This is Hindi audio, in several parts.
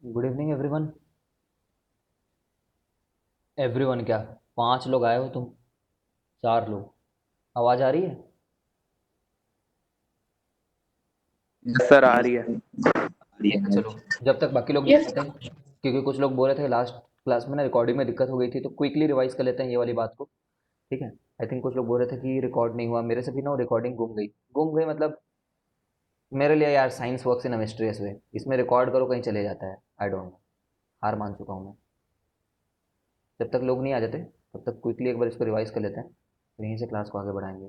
Good evening everyone. एवरीवन क्या? 5 लोग आए हो तुम? 4 लोग। आवाज़ आ रही है? यस सर, आ रही है। ठीक है, चलो। जब तक बाकी लोग नहीं यस। आते, क्योंकि कुछ लोग बोल रहे थे लास्ट क्लास में ना रिकॉर्डिंग में दिक्कत हो गई थी, तो क्विकली रिवाइज कर लेते हैं ये वाली बात को। ठीक है। आई थिंक कुछ लोग बोल रहे थे कि रिकॉर्ड नहीं हुआ, मेरे से भी ना रिकॉर्डिंग गुम गई मतलब। मेरे लिए यार science works in a mysterious way, इसमें रिकॉर्ड करो कहीं चले जाता है। I don't know. हार मान चुका हूँ मैं। जब तक लोग नहीं आ जाते तब तक क्विकली एक बार इसको रिवाइज कर लेते हैं, फिर यहीं से क्लास को आगे बढ़ाएंगे।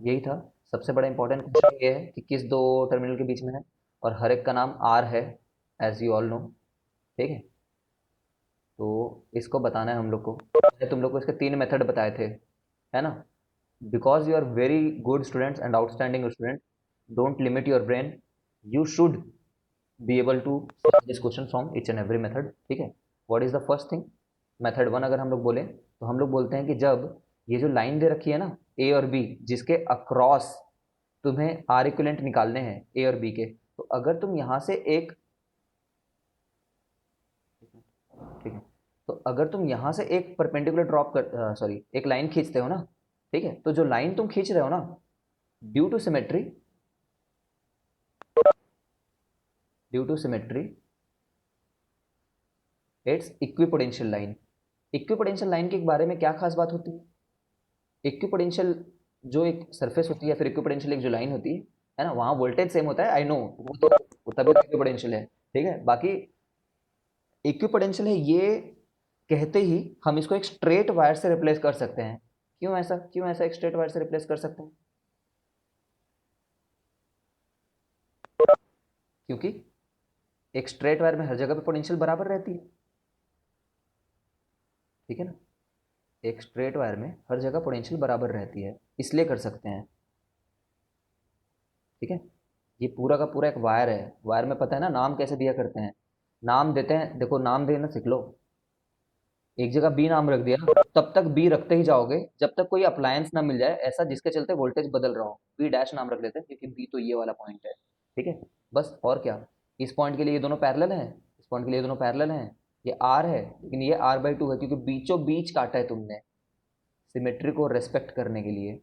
यही था। सबसे बड़ा इंपॉर्टेंट क्वेश्चन ये है कि किस दो टर्मिनल के बीच में है, और हर एक का नाम आर है, एज यू ऑल नो। ठीक है। तो इसको बताना है हम लोग को। मैंने तुम लोग को इसके 3 मेथड बताए थे, है ना? Because you are very good students and outstanding student, don't limit your brain. You should be able to solve this question from each and every method. ठीक है। What is the first thing? Method 1 अगर हम लोग बोले तो हम लोग बोलते हैं कि जब ये जो लाइन दे रखी है ना, ए और बी, जिसके अक्रॉस तुम्हें आर इक्विवेलेंट निकालने हैं ए और बी के, तो अगर तुम यहां से एक, ठीक है, तो अगर तुम यहां से एक परपेंडिकुलर ड्रॉप कर, सॉरी, एक लाइन खींचते हो ना, ठीक है, तो जो लाइन तुम खींच रहे हो ना, due to symmetry, due to symmetry it's equipotential line. Equipotential line के बारे में क्या खास बात होती है? इक्विपोटेंशियल जो एक सरफेस होती है, फिर इक्विपोटेंशियल एक जो लाइन होती है ना, वहां वोल्टेज सेम होता है, आई नो, वो तो तभी तो इक्विपोटेंशियल है। ठीक है। बाकी इक्विपोटेंशियल है ये कहते ही हम इसको एक स्ट्रेट वायर से रिप्लेस कर सकते हैं। क्यों ऐसा एक स्ट्रेट वायर से रिप्लेस कर सकते हैं? क्योंकि एक स्ट्रेट वायर में हर जगह पे पोटेंशियल बराबर रहती ठीक है ना? एक स्ट्रेट वायर में हर जगह पोटेंशियल बराबर रहती है, इसलिए कर सकते हैं। ठीक है। ये पूरा का पूरा एक वायर है। वायर में पता है ना नाम कैसे दिया करते हैं? नाम देते हैं, देखो, नाम देना सीख लो। एक जगह बी नाम रख दिया ना, तब तक बी रखते ही जाओगे जब तक कोई अप्लायंस ना मिल जाए ऐसा जिसके चलते वोल्टेज बदल रहा हो। बी डैश नाम रख देते हैं क्योंकि बी तो ये वाला पॉइंट है। ठीक है। बस, और क्या? इस पॉइंट के लिए ये दोनों पैरेलल हैं, इस पॉइंट के लिए ये दोनों पैरेलल हैं। ये आर है, लेकिन ये r/2 है क्योंकि बीचों बीच काटा है तुमने, सिमेट्री को रेस्पेक्ट करने के लिए।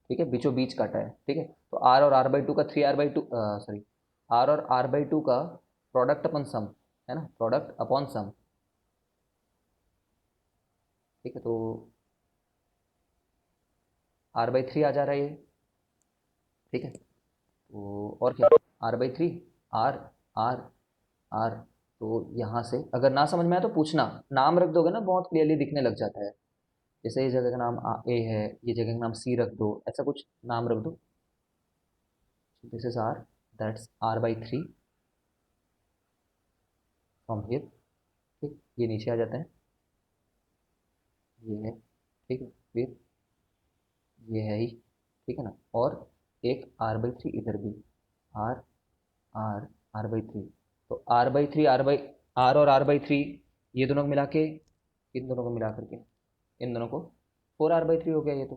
ठीक है, बीचों बीच काटा है। ठीक है। तो आर और r/2 का 3r/2, सॉरी, आर और r/2 का प्रोडक्ट अपन सम, है ना, प्रोडक्ट अपॉन सम। ठीक है। तो r/3 आ जा रहा है ये। ठीक है। तो और क्या? r/3, are, R, are. तो यहाँ से अगर ना समझ में आए तो पूछना। नाम रख दोगे ना, बहुत क्लियरली दिखने लग जाता है। जैसे ये जगह का नाम ए है, ये जगह का नाम सी रख दो, ऐसा कुछ नाम रख दो। This is R, that's r/3 from here. ठीक, ये नीचे आ जाता है, ये है। ठीक है। फिर ये है ही। ठीक है ना? और एक r/3 इधर भी, आर, आर, r/3। तो r/3, आर और r/3, ये दोनों को मिला के, इन दोनों को मिला करके, इन दोनों को 4r/3 हो गया ये तो।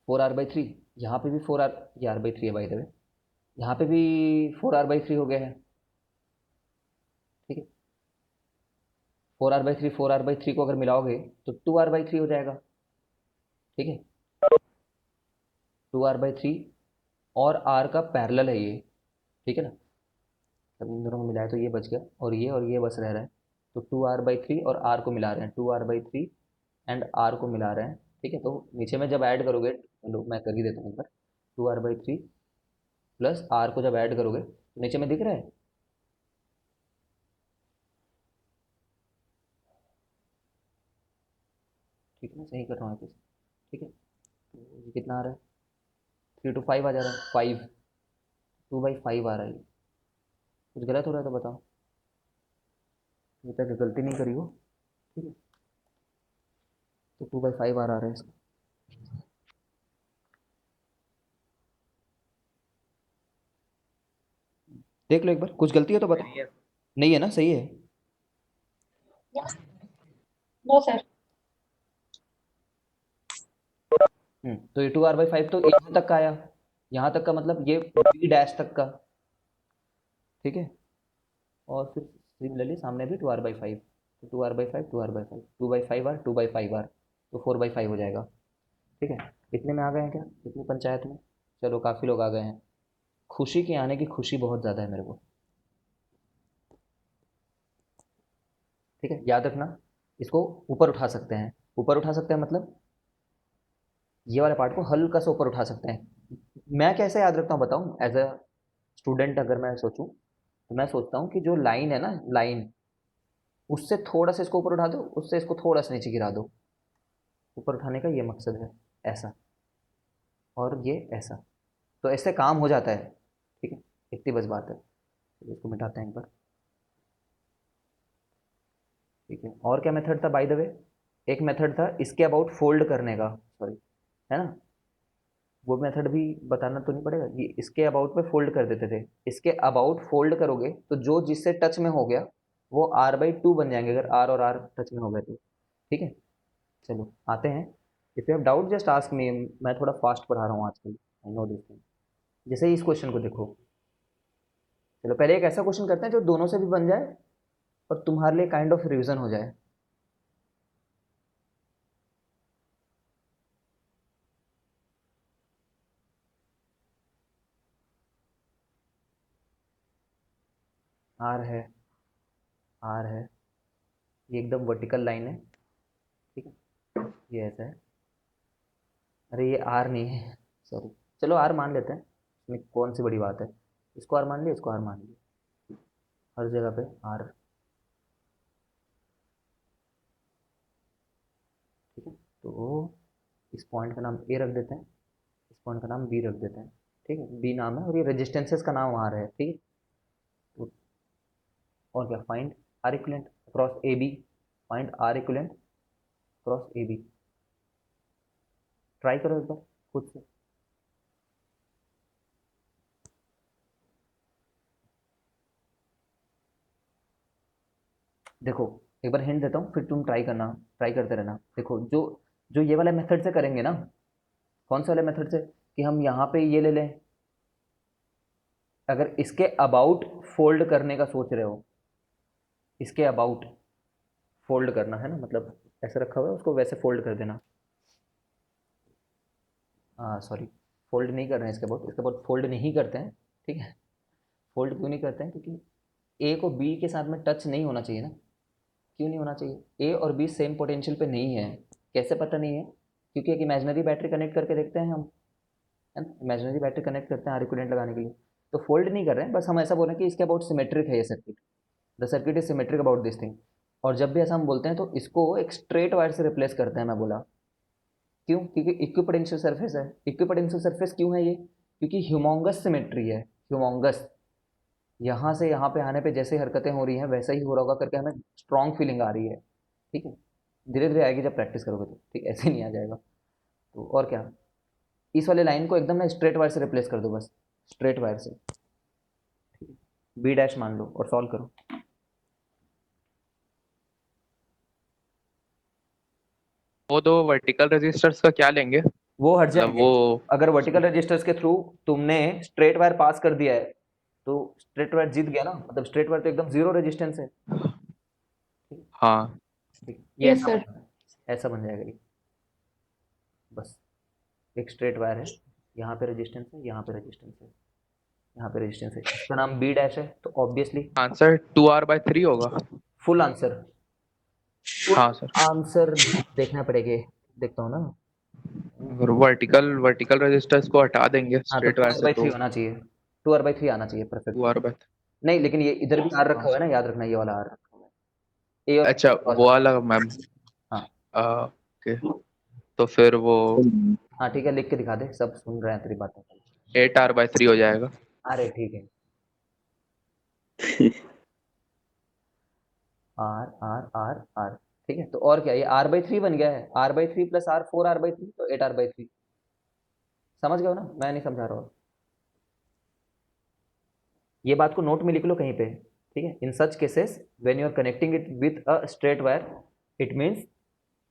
4r/3, यहाँ पे भी 4r, ये r/3 है बाई द वे, यहाँ पे भी 4r/3 हो गया है। ठीक है। 4r/3, 4r/3 को अगर मिलाओगे तो 2r/3 हो जाएगा। ठीक है। 2r/3 और r का पैरेलल है ये। ठीक है ना? तब इन दोनों को मिलाए तो ये बच गया, और ये बस रह रहा है। तो 2r/3 और r को मिला रहे हैं, 2r/3 एंड r को मिला रहे हैं। ठीक है। तो नीचे में जब ऐड करोगे, लो मैं कर ही देता हूँ एक बार। 2r/3 प्लस r को जब ऐड करोगे तो नीचे में दिख रहा है। ठीक है, मैं सही कर रहा हूँ कैसे? ठीक है। तो ये कितना आ रहा है? 3 to 5 आ जा रहा है, 5, 2/5 आ रहा है ये। कुछ गलत हो रहा है तो बताओ, ये तक गलती नहीं करी हो। ठीक है। तो 2/5 आ रहा है इसका। देख लो एक बार, कुछ गलती है तो बताओ। सही है। नहीं है ना? सही है। No sir. तो ये 2r/5 तो 8 तक का आया। यहाँ तक का मतलब ये बी डैश तक का, ठीक है। और फिर सिमिलरली सामने भी 2r/5, तो 2r/5 2r/5 2/5r 2/5r, तो 4/5 हो जाएगा, ठीक है। इतने में आ गए हैं क्या, इतनी पंचायत में? चलो काफ़ी लोग आ गए हैं, खुशी के आने की खुशी बहुत ज़्यादा है मेरे को, ठीक है। याद रखना, इसको ऊपर उठा सकते हैं, ऊपर उठा सकते हैं मतलब ये वाले पार्ट को हल्का सा ऊपर उठा सकते हैं। मैं कैसे याद रखता हूँ बताऊँ, एज अ स्टूडेंट अगर मैं सोचूं तो मैं सोचता हूँ कि जो लाइन है ना, लाइन, उससे थोड़ा सा इसको ऊपर उठा दो, उससे इसको थोड़ा सा नीचे गिरा दो, ऊपर उठाने का ये मकसद है, ऐसा, और ये ऐसा, तो ऐसे काम हो जाता है, ठीक है। इतनी बस बात है, तो इसको मिटाते हैं एक बार, ठीक है। और क्या मेथड था बाय द वे, एक मेथड था इसके अबाउट फोल्ड करने का, सॉरी, है ना, वो मेथड भी बताना तो नहीं पड़ेगा, ये इसके अबाउट पे फोल्ड कर देते थे, इसके अबाउट फोल्ड करोगे तो जो जिससे टच में हो गया वो r/2 बन जाएंगे, अगर r और r टच में हो गए तो, ठीक है। चलो आते हैं, if you have doubt just ask me, मैं थोड़ा फास्ट पढ़ा रहा हूँ आजकल, आई नो दिस थिंग। जैसे ही इस क्वेश्चन को देखो, चलो पहले एक ऐसा क्वेश्चन करते हैं जो दोनों से भी बन जाए और तुम्हारे लिए काइंड ऑफ रिविजन हो जाए। आर है, आर है, ये एकदम वर्टिकल लाइन है, ठीक है, ये ऐसा है, अरे ये आर नहीं है, सॉरी, चलो आर मान लेते हैं, इसमें कौन सी बड़ी बात है, इसको आर मान लिया, इसको आर मान लिया, हर जगह पे आर, ठीक है। तो इस पॉइंट का नाम ए रख देते हैं, इस पॉइंट का नाम बी रख देते हैं, ठीक है, बी नाम है और ये रेजिस्टेंसेस का नाम आर है, ठीक है। तो और क्या, find R equivalent across A B, find R equivalent across A B, try करो एक बार खुद से। देखो एक बार हिंट देता हूँ, फिर तुम ट्राई करना, ट्राई करते रहना। देखो जो जो ये वाले मेथड से करेंगे ना, कौन से वाले मेथड से, कि हम यहाँ पे ये ले लें, अगर इसके अबाउट फोल्ड करने का सोच रहे हो, इसके अबाउट फोल्ड करना है ना, मतलब ऐसे रखा हुआ है उसको वैसे फोल्ड कर देना, हाँ सॉरी, फोल्ड नहीं कर रहे हैं इसके अबाउट, इसके अबाउट फोल्ड नहीं करते हैं, ठीक है। फोल्ड क्यों नहीं करते हैं, क्योंकि ए को बी के साथ में टच नहीं होना चाहिए ना, क्यों नहीं होना चाहिए, ए और बी सेम पोटेंशियल पे नहीं है, कैसे पता नहीं है, क्योंकि एक इमेजिनरी बैटरी कनेक्ट करके देखते हैं हम, है ना, इमेजिनरी बैटरी कनेक्ट करते हैं आर इक्विवेलेंट लगाने के लिए, तो फोल्ड नहीं कर रहे हैं, बस हम ऐसा बोल रहे हैं कि इसके अबाउट सिमेट्रिक है ये circuit, the circuit is symmetric about this thing. और जब भी ऐसा हम बोलते हैं तो इसको एक स्ट्रेट वायर से रिप्लेस करते हैं, मैं बोला क्यों, क्योंकि इक्विपोटेंशियल सरफेस है, इक्विपोटेंशियल सरफेस क्यों है ये, क्योंकि ह्यूमोंगस सिमेट्री है, ह्यूमोंगस, यहाँ से यहाँ पे आने पे जैसे हरकतें हो रही हैं वैसा ही हो रहा होगा करके हमें स्ट्रॉन्ग फीलिंग आ रही है, ठीक है। धीरे धीरे आएगी जब प्रैक्टिस करोगे तो, ठीक, ऐसे नहीं आ जाएगा। तो और क्या, इस वाले लाइन को एकदम ना स्ट्रेट वायर से रिप्लेस कर दो, बस स्ट्रेट वायर से, बी डैश मान लो और सॉल्व करो। वो दो वर्टिकल रेजिस्टर्स का क्या लेंगे? वो हट मतलब जाएंगे, वो अगर वर्टिकल रजिस्टर्स के थ्रू तुमने स्ट्रेट वायर पास कर दिया है तो स्ट्रेट वायर जीत गया ना, मतलब स्ट्रेट वायर तो एकदम जीरो रेजिस्टेंस है, ठीक हाँ। है, ये यस ऐसा सर। बन, ऐसा बन जाएगा ये, बस एक स्ट्रेट वायर है, यहाँ पे रेजिस्टेंस है, यहाँ पे रेजिस्टेंस है, यहाँ पे रेजिस्टेंस है, इसका नाम बी डैश है, तो ऑब्वियसली आंसर 2r/3 होगा। फुल आंसर, फुल हाँ सर। आंसर देखना पड़ेगा, देखता हूँ ना। अगर वर्टिकल रेजिस्टर्स को हटा देंगे हाँ तो स्ट्रेट टू वायर आर से बाई थ्री तो होना चाहिए, 2r/3 आना चाहिए, परफेक्ट। 2r/। नहीं लेकिन ये इधर भी आर रखा हाँ हुआ है ना, सर। याद रखना ये वाला आर रखा हुआ है, ए और अच्छा क्रॉस वो में। वाला मैम। हाँ ओके, तो फिर वो हाँ ठीक है, लिख के दिखा दे, सब सुन रहे हैं तेरी बातें। 8r/3 हो जाएगा। अरे ठीक है, आर आर आर आर, ठीक है। तो और क्या, ये r/3 बन गया है, r/3 प्लस आर, 4r/3 तो 8r/3, समझ गए हो ना, मैं नहीं समझा रहा हूँ, ये बात को नोट में लिख लो कहीं पे, ठीक है। In such cases when you are connecting it with a straight wire, it means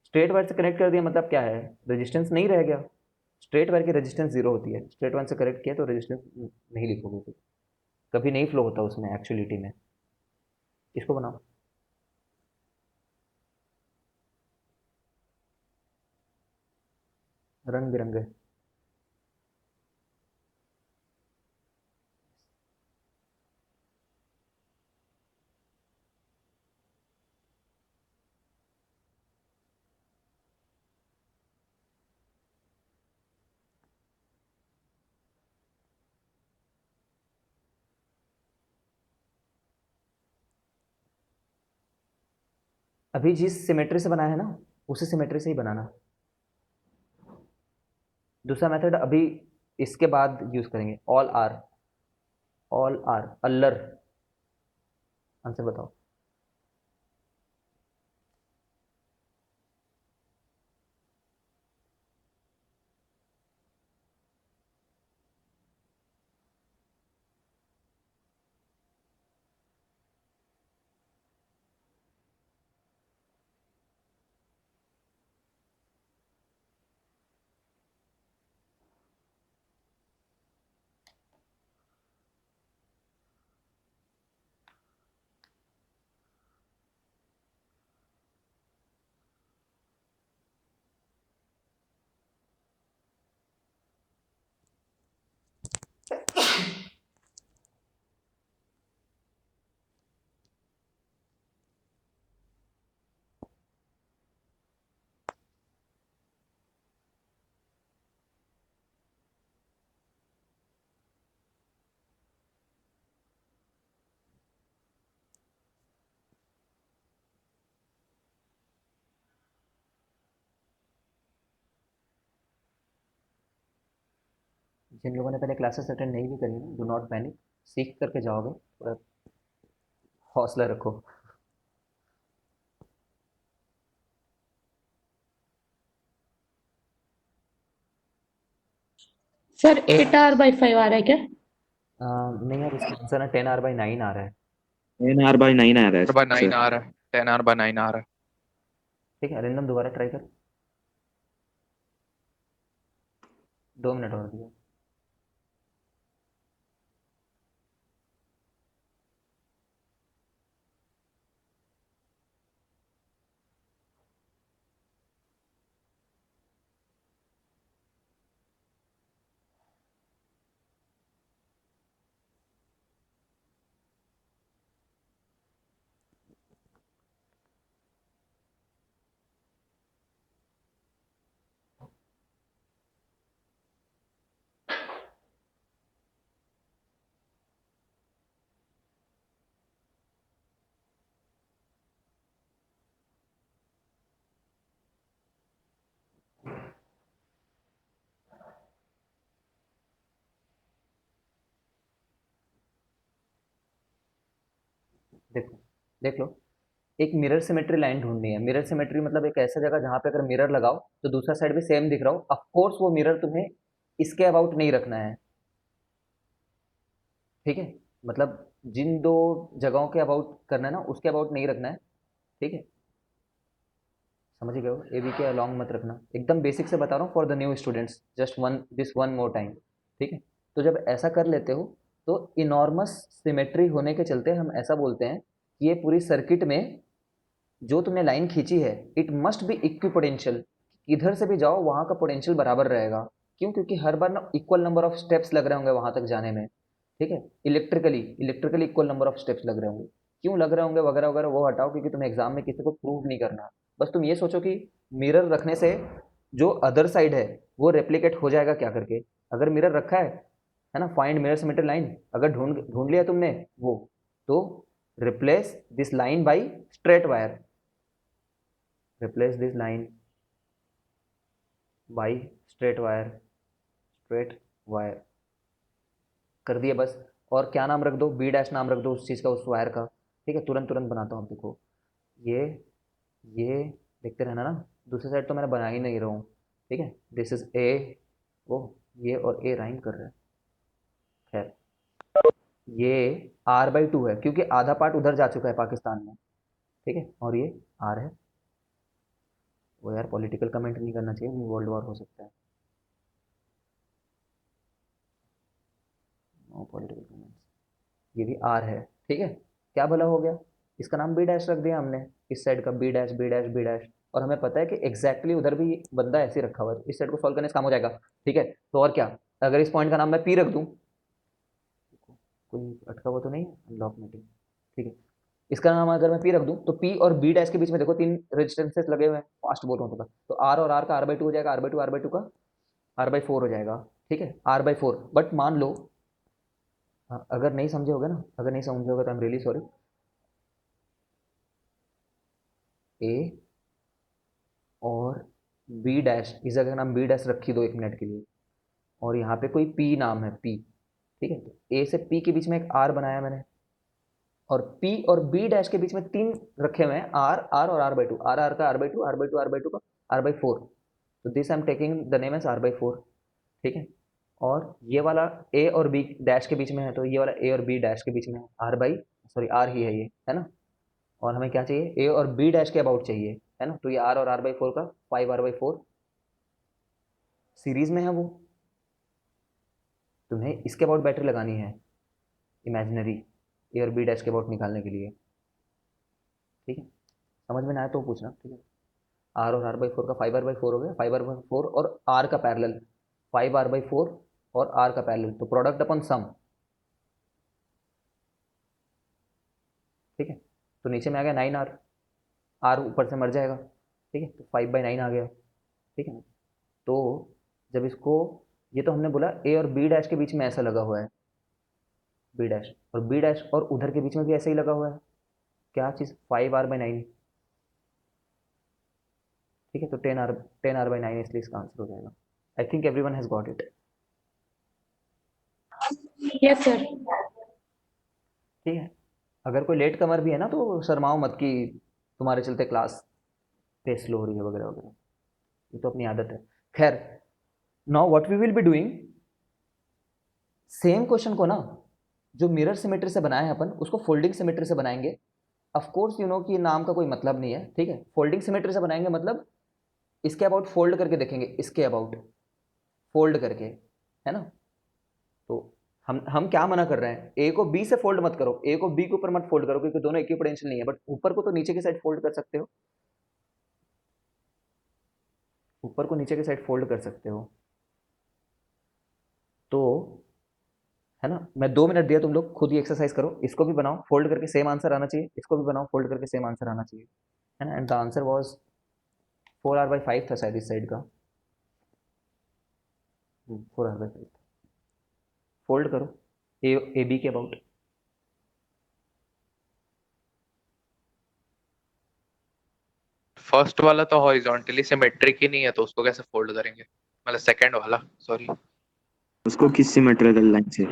straight wire से कनेक्ट कर दिया मतलब क्या है, रेजिस्टेंस नहीं रह गया, स्ट्रेट वायर की रेजिस्टेंस जीरो होती है, स्ट्रेट वन से करेक्ट किया तो रेजिस्टेंस नहीं लिखोगे फिर, कभी नहीं फ्लो होता उसमें एक्चुअलिटी में। इसको बनाओ। रंग बिरंगे। अभी जिस सिमेट्री से बनाया है ना, उसी सिमेट्री से ही बनाना। दूसरा मेथड अभी इसके बाद यूज करेंगे, ऑल आर। ऑल आर अल्लर। आंसर बताओ। जिन लोगों ने पहले क्लासेस अटेंड नहीं भी करी ना, डू नॉट पैनिक, सीख करके जाओगे, थोड़ा हौसला रखो। सर 8R/5 आ रहा है क्या? नहीं यार, इसका आंसर ना 10R/9 आ रहा है। 10R/9 आ रहा है बाय 9 सर। आ रहा है, 10R/9 आ रहा है। ठीक है, अरिंदम दोबारा ट्राई कर। 2 मिनट और दिया। देखो, देख लो। एक मिरर सिमेट्री लाइन ढूंढनी है। मिरर सिमेट्री मतलब एक ऐसा जगह जहां पे अगर मिरर लगाओ तो दूसरा साइड भी सेम दिख रहा हो। ऑफ कोर्स वो मिरर तुम्हें इसके अबाउट नहीं रखना है, ठीक है। मतलब जिन दो जगहों के अबाउट करना है ना, उसके अबाउट नहीं रखना है, ठीक है। समझ गए हो? ए बी के अलॉन्ग मत रखना। एकदम बेसिक से बता रहा हूँ for the new students, just one more time, ठीक है। तो जब ऐसा कर लेते हो तो इनॉर्मस सिमेट्री होने के चलते हम ऐसा बोलते हैं कि ये पूरी सर्किट में जो तुमने लाइन खींची है, इट मस्ट बी इक्विपोटेंशियल। इधर से भी जाओ वहां का पोटेंशियल बराबर रहेगा। क्यों? क्योंकि हर बार ना इक्वल नंबर ऑफ स्टेप्स लग रहे होंगे वहां तक जाने में, ठीक है। Electrically equal number of steps लग रहे होंगे। क्यों लग रहे होंगे वगैरह वगैरह वो हटाओ, क्योंकि तुम्हें एग्जाम में किसी को प्रूव नहीं करना। बस तुम ये सोचो कि मिरर रखने से जो अदर साइड है वो रेप्लिकेट हो जाएगा क्या करके। अगर मिरर रखा है ना, फाइंड मिरर सिमेट्री लाइन, अगर ढूंढ ढूंढ लिया तुमने वो, तो replace this line by straight wire. replace this line by straight wire, straight wire कर दिए बस। और क्या नाम रख दो? बी डैश नाम रख दो उस चीज़ का, उस वायर का, ठीक है। तुरंत तुरंत बनाता हूँ, देखो। ये ये देखते रहना ना। दूसरी साइड तो मैंने बना ही नहीं रहा हूँ, ठीक है। दिस इज ए, ओ, ये और ए राइम कर रहा है। खैर, ये R/2 है क्योंकि आधा पार्ट उधर जा चुका है पाकिस्तान में, ठीक है। और ये आर है। वो यार पॉलिटिकल कमेंट नहीं करना चाहिए, वर्ल्ड वॉर हो सकता है। नो पॉलिटिकल कमेंट्स, ये भी आर है, ठीक है। क्या भला हो गया, इसका नाम बी डैश रख दिया हमने, इस साइड का B dash B dash B dash, और हमें पता है कि एग्जैक्टली उधर भी बंदा ऐसे ही रखा हुआ है, इस साइड को सॉल्व करने से काम हो जाएगा, ठीक है। तो और क्या, अगर इस पॉइंट का नाम मैं पी रख दूं, कोई अटका हुआ तो नहीं है अनलॉक मीटिंग, ठीक है। इसका नाम अगर मैं पी रख दूं तो पी और बी डैश के बीच में देखो 3 रेजिस्टेंसेस लगे हुए हैं, फास्ट बोल रहा हूँ तो आर और आर का आर बाई टू हो जाएगा, R by two R by two का आर बाई फोर हो जाएगा, ठीक है, आर बाई फोर। बट मान लो अगर नहीं समझे होगे ना, अगर नहीं समझे होगे तो आई एम रियली सॉरी, ए और बी डैश, इस जगह का नाम बी डैश रखी दो 1 मिनट के लिए, और यहाँ पे कोई पी नाम है पी, ठीक है। तो ए से पी के बीच में एक आर बनाया मैंने, और पी और बी डैश के बीच में 3 रखे हुए हैं, आर आर और R by two, R R का R by two R by two R by two का आर बाई फोर, तो this I am taking the name as R by four, ठीक है। और ये वाला ए और बी डैश के बीच में है, तो ये वाला ए और बी डैश के बीच में है, आर बाई सॉरी आर ही है ये, है ना। और हमें क्या चाहिए, ए और बी डैश के अबाउट चाहिए, है ना। तो ये आर और आर बाई फोर का 5r/4 सीरीज में है वो, तुम्हें इसके अबाउट बैटरी लगानी है इमेजिनरी, ए और बी डैश के अबाउट निकालने के लिए, ठीक है। समझ में ना आया तो पूछना, ठीक है। आर और आर बाई फोर का 5r/4 हो गया, 5r/4 और आर का पैरेलल 5r/4 और आर का पैरेलल, तो प्रोडक्ट अपन सम, ठीक है। तो नीचे में आ गया 9r, आर ऊपर से मर जाएगा, ठीक है, तो 5/9 आ गया, ठीक है ना। तो जब इसको, ये तो हमने बोला ए और बी डैश के बीच में ऐसा लगा हुआ है, बी डैश और बी डैश और उधर के बीच में भी ऐसे ही लगा हुआ है, क्या चीज़ 5r/9, ठीक है। तो 10r/9 इसलिए इसका आंसर हो जाएगा। I think everyone has got it, Yes, sir. ठीक है। अगर कोई लेट कमर भी है ना तो शर्माओ मत कि तुम्हारे चलते क्लास पेस स्लो हो रही है वगैरह वगैरह, ये तो अपनी आदत है। खैर, now what we will be doing, same question को ना जो मिरर सिमेट्री से बनाया है अपन, उसको फोल्डिंग सिमेट्री से बनाएंगे। ऑफ कोर्स यू नो कि नाम का कोई मतलब नहीं है, ठीक है। फोल्डिंग सिमेट्री से बनाएंगे मतलब इसके अबाउट फोल्ड करके देखेंगे, इसके अबाउट फोल्ड करके, है ना। तो हम क्या मना कर रहे हैं, ए को बी से फोल्ड मत करो, ए को बी के ऊपर मत फोल्ड करो, क्योंकि दोनों इक्विपोटेंशियल नहीं है, बट ऊपर को तो नीचे की साइड फोल्ड कर सकते हो, ऊपर को नीचे की साइड फोल्ड कर सकते हो। तो है ना, मैं 2 मिनट दिया, तुम लोग खुद ही एक्सरसाइज करो, इसको भी बनाओ फोल्ड करके सेम आंसर आना चाहिए, इसको भी बनाओ फोल्ड करके सेम आंसर आना चाहिए, है ना। And the answer was 4r/5 था शायद इस साइड का, 4r/5 था। फोल्ड करो ए बी के अबाउट, फर्स्ट वाला तो हॉरिजॉन्टली सिमेट्रिक ही नहीं है, तो उसको कैसे फोल्ड करेंगे? मतलब सेकंड वाला, सॉरी। उसको किस सिमेट्रिकल लाइन से?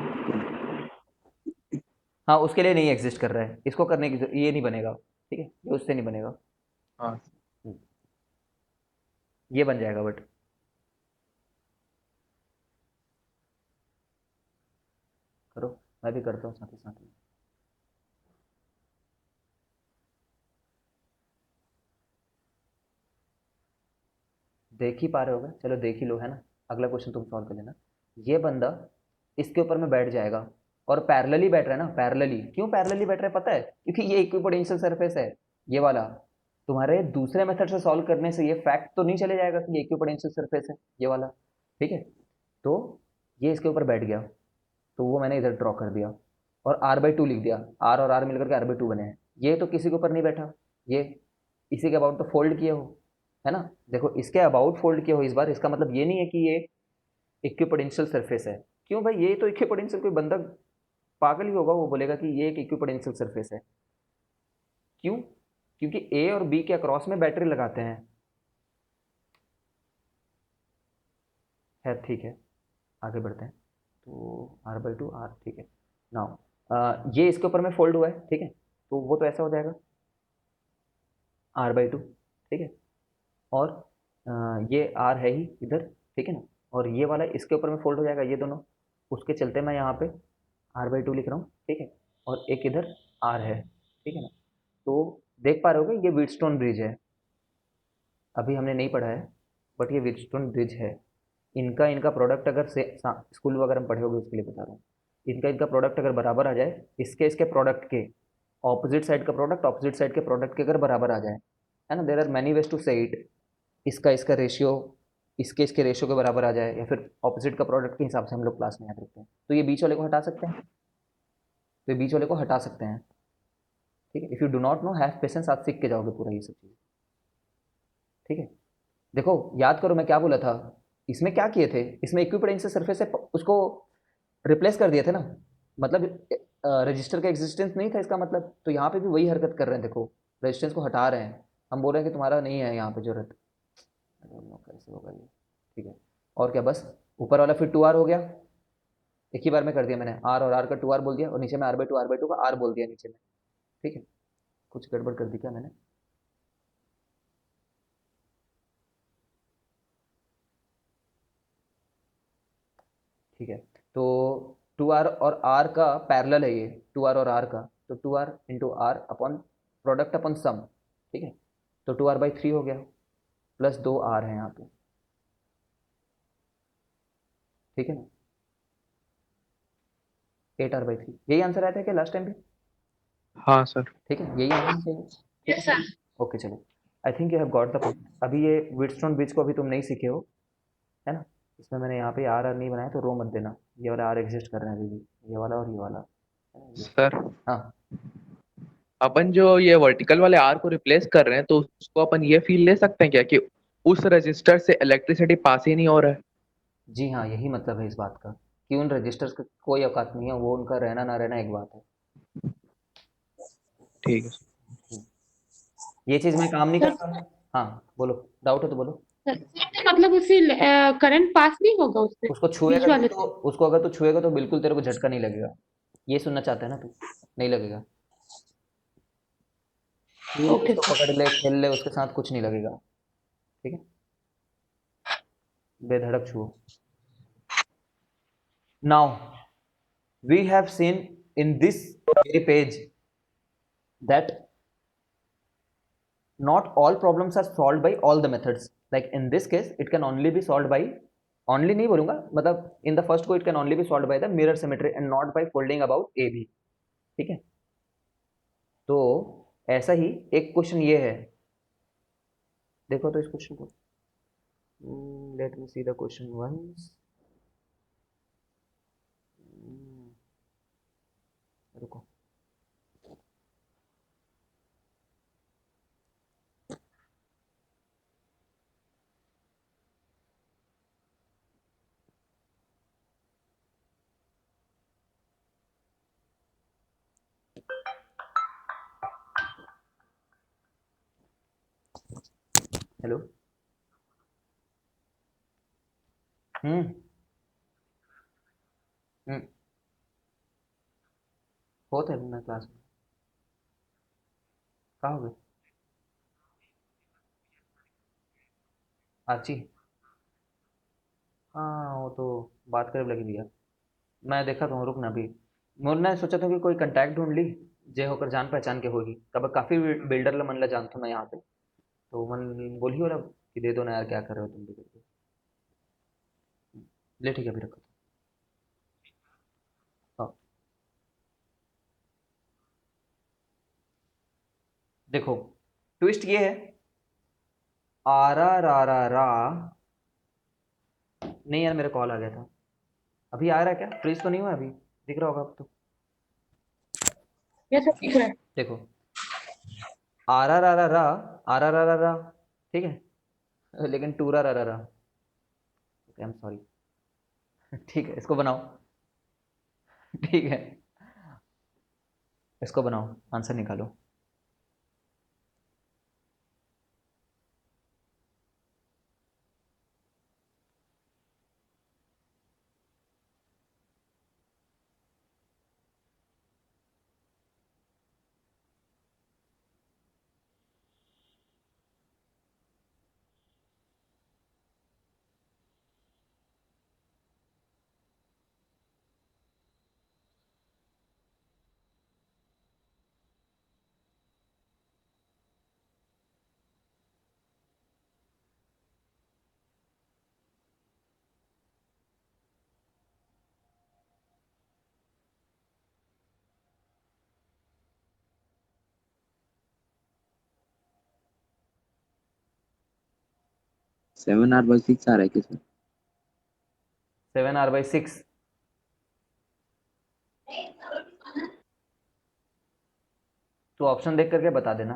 हाँ उसके लिए नहीं एग्जिस्ट कर रहा है, इसको करने की ये नहीं बनेगा, ठीक है, ये उससे नहीं बनेगा। हाँ, ये बन जाएगा बट करो, मैं भी करता हूँ साथ ही साथ में। देख ही पा रहे होगे, चलो देख ही लो, है ना। अगला क्वेश्चन तुम सॉल्व कर लेना। ये बंदा इसके ऊपर में बैठ जाएगा और पैरेलली बैठ रहा है ना, पैरेलली, क्यों पैरेलली बैठ रहा है पता है, क्योंकि ये इक्विपोटेंशियल सरफेस है, ये वाला। तुम्हारे दूसरे मेथड से सॉल्व करने से ये फैक्ट तो नहीं चले जाएगा कि ये इक्विपोटेंशियल सरफेस है, ये वाला, ठीक है। तो ये इसके ऊपर बैठ गया, तो वो मैंने इधर ड्रॉ कर दिया और r/2 लिख दिया, आर और आर मिलकर के r/2 बने हैं। ये तो किसी के ऊपर नहीं बैठा, ये इसी के अबाउट तो फोल्ड किए हो, है ना। देखो इसके अबाउट फोल्ड किए हो इस बार, इसका मतलब ये नहीं है कि ये इक्विपोटेंशियल सरफेस है। क्यों भाई, ये तो इक्विपोटेंशियल, कोई बंदा पागल ही होगा वो बोलेगा कि ये एक इक्विपोटेंशियल सरफेस है। क्यों, क्योंकि ए और बी के अक्रॉस में बैटरी लगाते हैं। है ठीक है, आगे बढ़ते हैं। तो r/2 r, ठीक है। नाउ ये इसके ऊपर में फोल्ड हुआ है, ठीक है, तो वो तो ऐसा हो जाएगा r/2, ठीक है। और ये r है ही इधर, ठीक है ना, और ये वाला इसके ऊपर में फोल्ड हो जाएगा, ये दोनों। उसके चलते मैं यहाँ पे r/2 लिख रहा हूँ, ठीक है, और एक इधर r है, ठीक है ना। तो देख पा रहे होगे ये व्हीटस्टोन ब्रिज है, अभी हमने नहीं पढ़ा है, बट ये व्हीटस्टोन ब्रिज है। इनका इनका प्रोडक्ट अगर से स्कूल वगैरह में पढ़े होगे उसके लिए बता रहा हूँ। इनका इनका प्रोडक्ट अगर बराबर आ जाए, इसके इसके प्रोडक्ट के ऑपोजिट साइड का प्रोडक्ट ऑपोजिट साइड के प्रोडक्ट के अगर बराबर आ जाए, है ना, there are many ways to say it. इसका इसका रेशियो इसके इसके रेशियो के बराबर आ जाए, या फिर ऑपोजिट का प्रोडक्ट के हिसाब से हम लोग क्लास में याद रखते हैं, तो ये बीच वाले को हटा सकते हैं, तो ये बीच वाले को हटा सकते हैं। ठीक है, if you do not know, have patience, आप सीख के जाओगे पूरा ये सब चीज़। ठीक है, देखो याद करो मैं क्या बोला था, इसमें क्या किए थे, इसमें इक्विपोटेंशियल सरफेस से उसको रिप्लेस कर दिए थे ना, मतलब रजिस्टर का एग्जिस्टेंस नहीं था इसका मतलब, तो यहाँ पे भी वही हरकत कर रहे हैं, देखो रेजिस्टेंस को हटा रहे हैं, हम बोल रहे हैं कि तुम्हारा नहीं है यहाँ पे जरूरत। कैसे होगा ये? ठीक है, और क्या, बस ऊपर वाला फिर 2r हो गया, एक ही बार में कर दिया मैंने, r और r का 2r बोल दिया, और नीचे में r/2 का r बोल दिया नीचे में। ठीक है, कुछ गड़बड़ कर दी क्या मैंने? ठीक है, तो 2r और r का पैरेलल है ये, 2r और r का, तो 2r into r upon product upon sum. ठीक है, तो 2r/3 हो गया, प्लस 2r है यहाँ पे। ठीक है ना, 8r/3, यही आंसर आया था क्या लास्ट टाइम भी? हाँ सर। ठीक है, यही आंसर चाहिए। ठीक है सर, ओके चलो, I think you have got the point. अभी ये व्हीटस्टोन ब्रिज को अभी तुम नहीं सीखे हो, है ना, इसमें मैंने यहाँ पे आर नहीं बनाया, तो रो मत देना, ये वाला आर एग्जिस्ट कर रहे हैं अभी भी, ये वाला और ये वाला, है ना, ये। सर हाँ, अपन जो ये वर्टिकल वाले आर को रिप्लेस कर रहे हैं, तो उसको अपन ये फील ले सकते हैं क्या कि उस रजिस्टर से इलेक्ट्रिसिटी पास ही नहीं हो रहा है? जी हाँ, यही मतलब है इस बात का, कि उन रजिस्टर्स का कोई औकात नहीं है, वो उनका रहना ना रहना एक बात है। ठीक है। हम्म, ये चीज़ मैं काम नहीं सर करता। हाँ बोलो, डाउट हो तो बोलो। मतलब उसी करंट पास नहीं होगा उससे, उसको बीच छुएगा वाले तो से? उसको अगर तू छुएगा तो बिल्कुल तेरे को झटका नहीं लगेगा, ये सुनना चाहता है ना तू? नहीं लगेगा, छू ले ओके उसको, सर। पकड़ ले, खेल ले उसके साथ, कुछ नहीं लगेगा। ठीक है, बेधड़क छुओ। Now we have seen in this very page that not all problems are solved by all the methods, like in this case it can only be solved by, only नहीं बोलूंगा, मतलब in the first go it can only be solved by the mirror symmetry and not by folding about AB। ठीक है, तो ऐसा ही एक क्वेश्चन ये है, देखो तो इस क्वेश्चन को, let me see the question once. रुको, हेलो। हम्म हम्म होता है मैं क्लास में, कहाँ हो गए आची? हाँ वो तो बात करे लगी भैया, मैं देखा तो हूँ, रुक ना अभी, मैंने सोचा था कि कोई कांटेक्ट ढूंढ ली, जे होकर जान पहचान के होगी, तब काफ़ी बिल्डर ला मन ला जानता हूँ मैं यहाँ पे, तो मन बोल ही हो रहा कि दे दो ना यार, क्या कर रहे हो तुम भी करके। ले ठीक है, अभी रखो। हाँ, देखो ट्विस्ट ये है, आरा रा रा रा, नहीं यार मेरा कॉल आ गया था, अभी आ रहा है क्या, फ्रीज तो नहीं हुआ अभी, दिख रहा होगा अब तो। ये सब दिख रहा है। देखो, आरा रा रा रा, आरा रा रा रा, ठीक है, लेकिन टूरा रा रा रा, आई एम सॉरी। ठीक है, इसको बनाओ। ठीक है, इसको बनाओ, आंसर निकालो। 7R/6 आ रहा है क्या सर? 7R/6 तो ऑप्शन देख करके बता देना।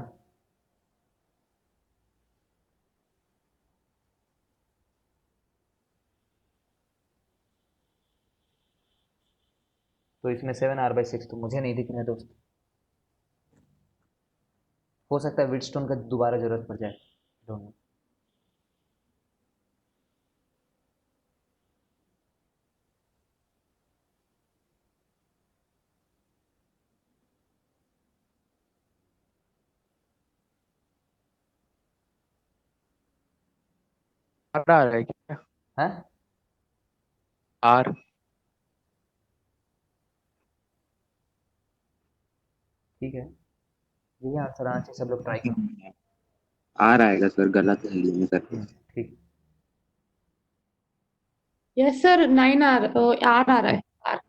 तो इसमें 7R/6 तो मुझे नहीं दिख रहा है दोस्त। हो सकता है विटस्टोन का दोबारा जरूरत पड़ जाए, दोनों। आ रहा है क्या? है आर। ठीक है, यही आंसर आना चाहिए, सब लोग ट्राई करो। आर आएगा सर, गलत है ये करके। ठीक। यस सर, 9R आर आ रहा है। आर।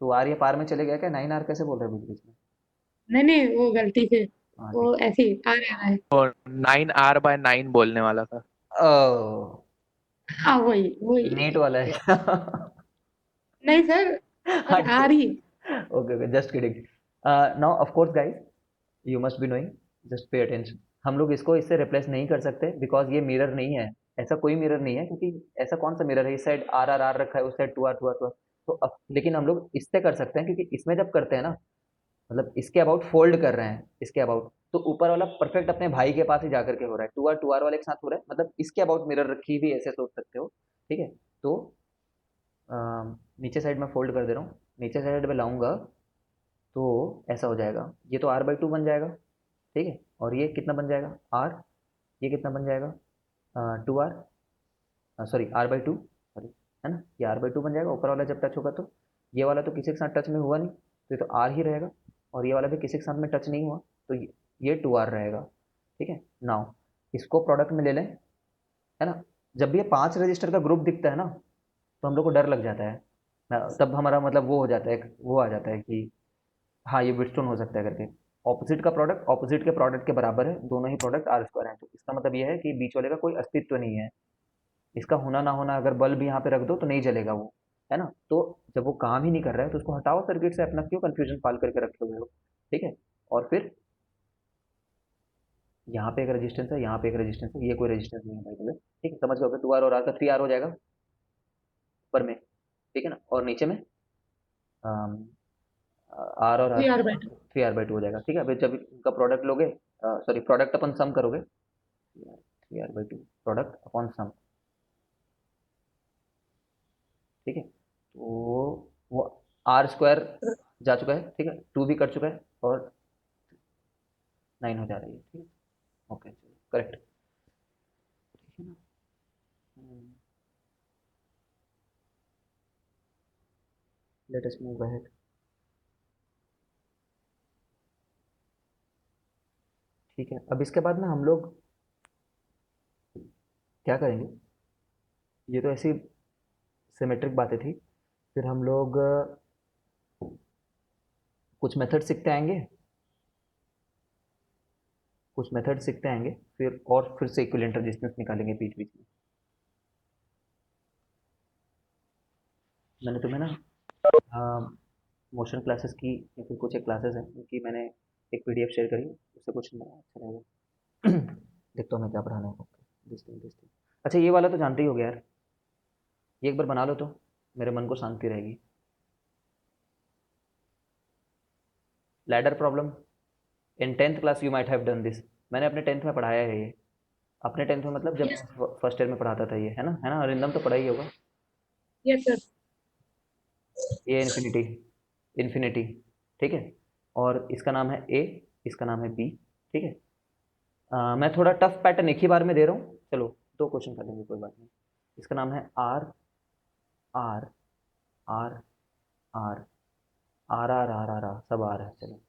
तो आर या पार में चले गया क्या? 9R कैसे बोल रहे हैं बीच बीच में? नहीं नहीं, वो गलती से, हाँ वो ठीक। ऐसे ही आर आ रहा है। तो 9R/9 बोलने वाला था। ओ, हाँ वही वही। नीट वाला है। नहीं सर, हाँ सर आर ही। Okay okay, just kidding. Now of course guys, you must be knowing, just pay attention. हम लोग इसको इससे रिप्लेस नहीं कर सकते बिकॉज ये मिरर नहीं है। ऐसा कोई मिरर नहीं है, क्योंकि ऐसा कौन सा मिरर है? इस साइड आर आर आर रखा है, उस side two R two R two R. तो अब लेकिन हम लोग इससे कर सकते हैं, क्योंकि इसमें जब करते हैं ना, मतलब इसके अबाउट फोल्ड कर रहे हैं, इसके अबाउट, तो ऊपर वाला परफेक्ट अपने भाई के पास ही जाकर के हो रहा है, टू आर वाले के साथ हो रहा है, मतलब इसके अबाउट मिरर रखी हुई, ऐसे सोच सकते हो। ठीक है। तो नीचे साइड में फोल्ड कर दे रहा हूँ, नीचे साइड में लाऊंगा तो ऐसा हो जाएगा, ये तो R/2 बन जाएगा। ठीक है, और ये कितना बन जाएगा? आर। ये कितना बन जाएगा? 2R, सॉरी R/2, सॉरी, है ना, ये R/2 बन जाएगा ऊपर वाला जब टच होगा तो। ये वाला तो किसी के साथ टच में हुआ नहीं, तो ये तो आर ही रहेगा। और ये वाला भी किसी के साथ में टच नहीं हुआ, तो ये 2R रहेगा। ठीक है। नाउ इसको प्रोडक्ट में ले लें, है ना। जब भी ये 5 रजिस्टर का ग्रुप दिखता है ना, तो हम लोग को डर लग जाता है। तब हमारा मतलब वो हो जाता है, वो आ जाता है कि हाँ, ये बिटस्टोन हो सकता है करके। ऑपोजिट का प्रोडक्ट ऑपोजिट के प्रोडक्ट के बराबर है, दोनों ही प्रोडक्ट R² हैं, तो इसका मतलब ये है कि बीच वाले का कोई अस्तित्व नहीं है। इसका होना ना होना, अगर बल्ब यहाँ पे रख दो तो नहीं जलेगा वो, है ना। तो जब वो काम ही नहीं कर रहा है तो उसको हटाओ सर्किट से, अपना क्यों कंफ्यूजन पाल करके रखे हुए हो। ठीक है। और फिर यहाँ पे एक रेजिस्टेंस है, यहाँ पे एक रेजिस्टेंस है, ये कोई रेजिस्टेंस नहीं है भाई। ठीक है, समझ गए? 2R और R का 3R हो जाएगा ऊपर में। ठीक है ना, और नीचे में आर और are, three R by 2। 3R/2 हो जाएगा। ठीक है, अभी जब इनका प्रोडक्ट लोगे, सॉरी प्रोडक्ट अपन सम करोगे, 3R/2 प्रोडक्ट अपॉन सम। ठीक है, तो वो R² जा चुका है, ठीक है, 2 भी कट चुका है, और 9 हो जा रही है। ठीक है, ओके, करेक्ट। ठीक है ना। Let us move ahead. ठीक है, अब इसके बाद ना हम लोग क्या करेंगे, ये तो ऐसी सिमेट्रिक बातें थी। फिर हम लोग कुछ मेथड सीखते आएंगे, कुछ मेथड सीखते आएंगे, फिर और फिर से इक्विवेलेंट रेजिस्टेंस निकालेंगे बीच बीच में। मैंने तुम्हें ना मोशन क्लासेस की या फिर कुछ एक क्लासेस हैं उनकी मैंने एक PDF शेयर करी, उससे कुछ अच्छा रहेगा। देखता हूँ मैं क्या पढ़ाना है। This thing. अच्छा, ये वाला तो जानते ही हो गया यार, ये एक बार बना लो तो मेरे मन को शांति रहेगी। Ladder problem, in 10th class you might have done this. मैंने अपने 10th में पढ़ाया है ये। अपने 10th में मतलब जब यस। फर्स्ट ईयर में पढ़ाता था ये, है ना, अरिंदम तो पढ़ा ही होगा। Yes sir. A infinity, infinity. ठीक है, और इसका नाम है ए, इसका नाम है बी। ठीक है। मैं थोड़ा टफ पैटर्न एक ही बार में दे रहा हूँ, चलो 2 क्वेश्चन कर लेंगे, कोई बात नहीं। इसका नाम है R R R R R R R R R, सब आर है। चलो,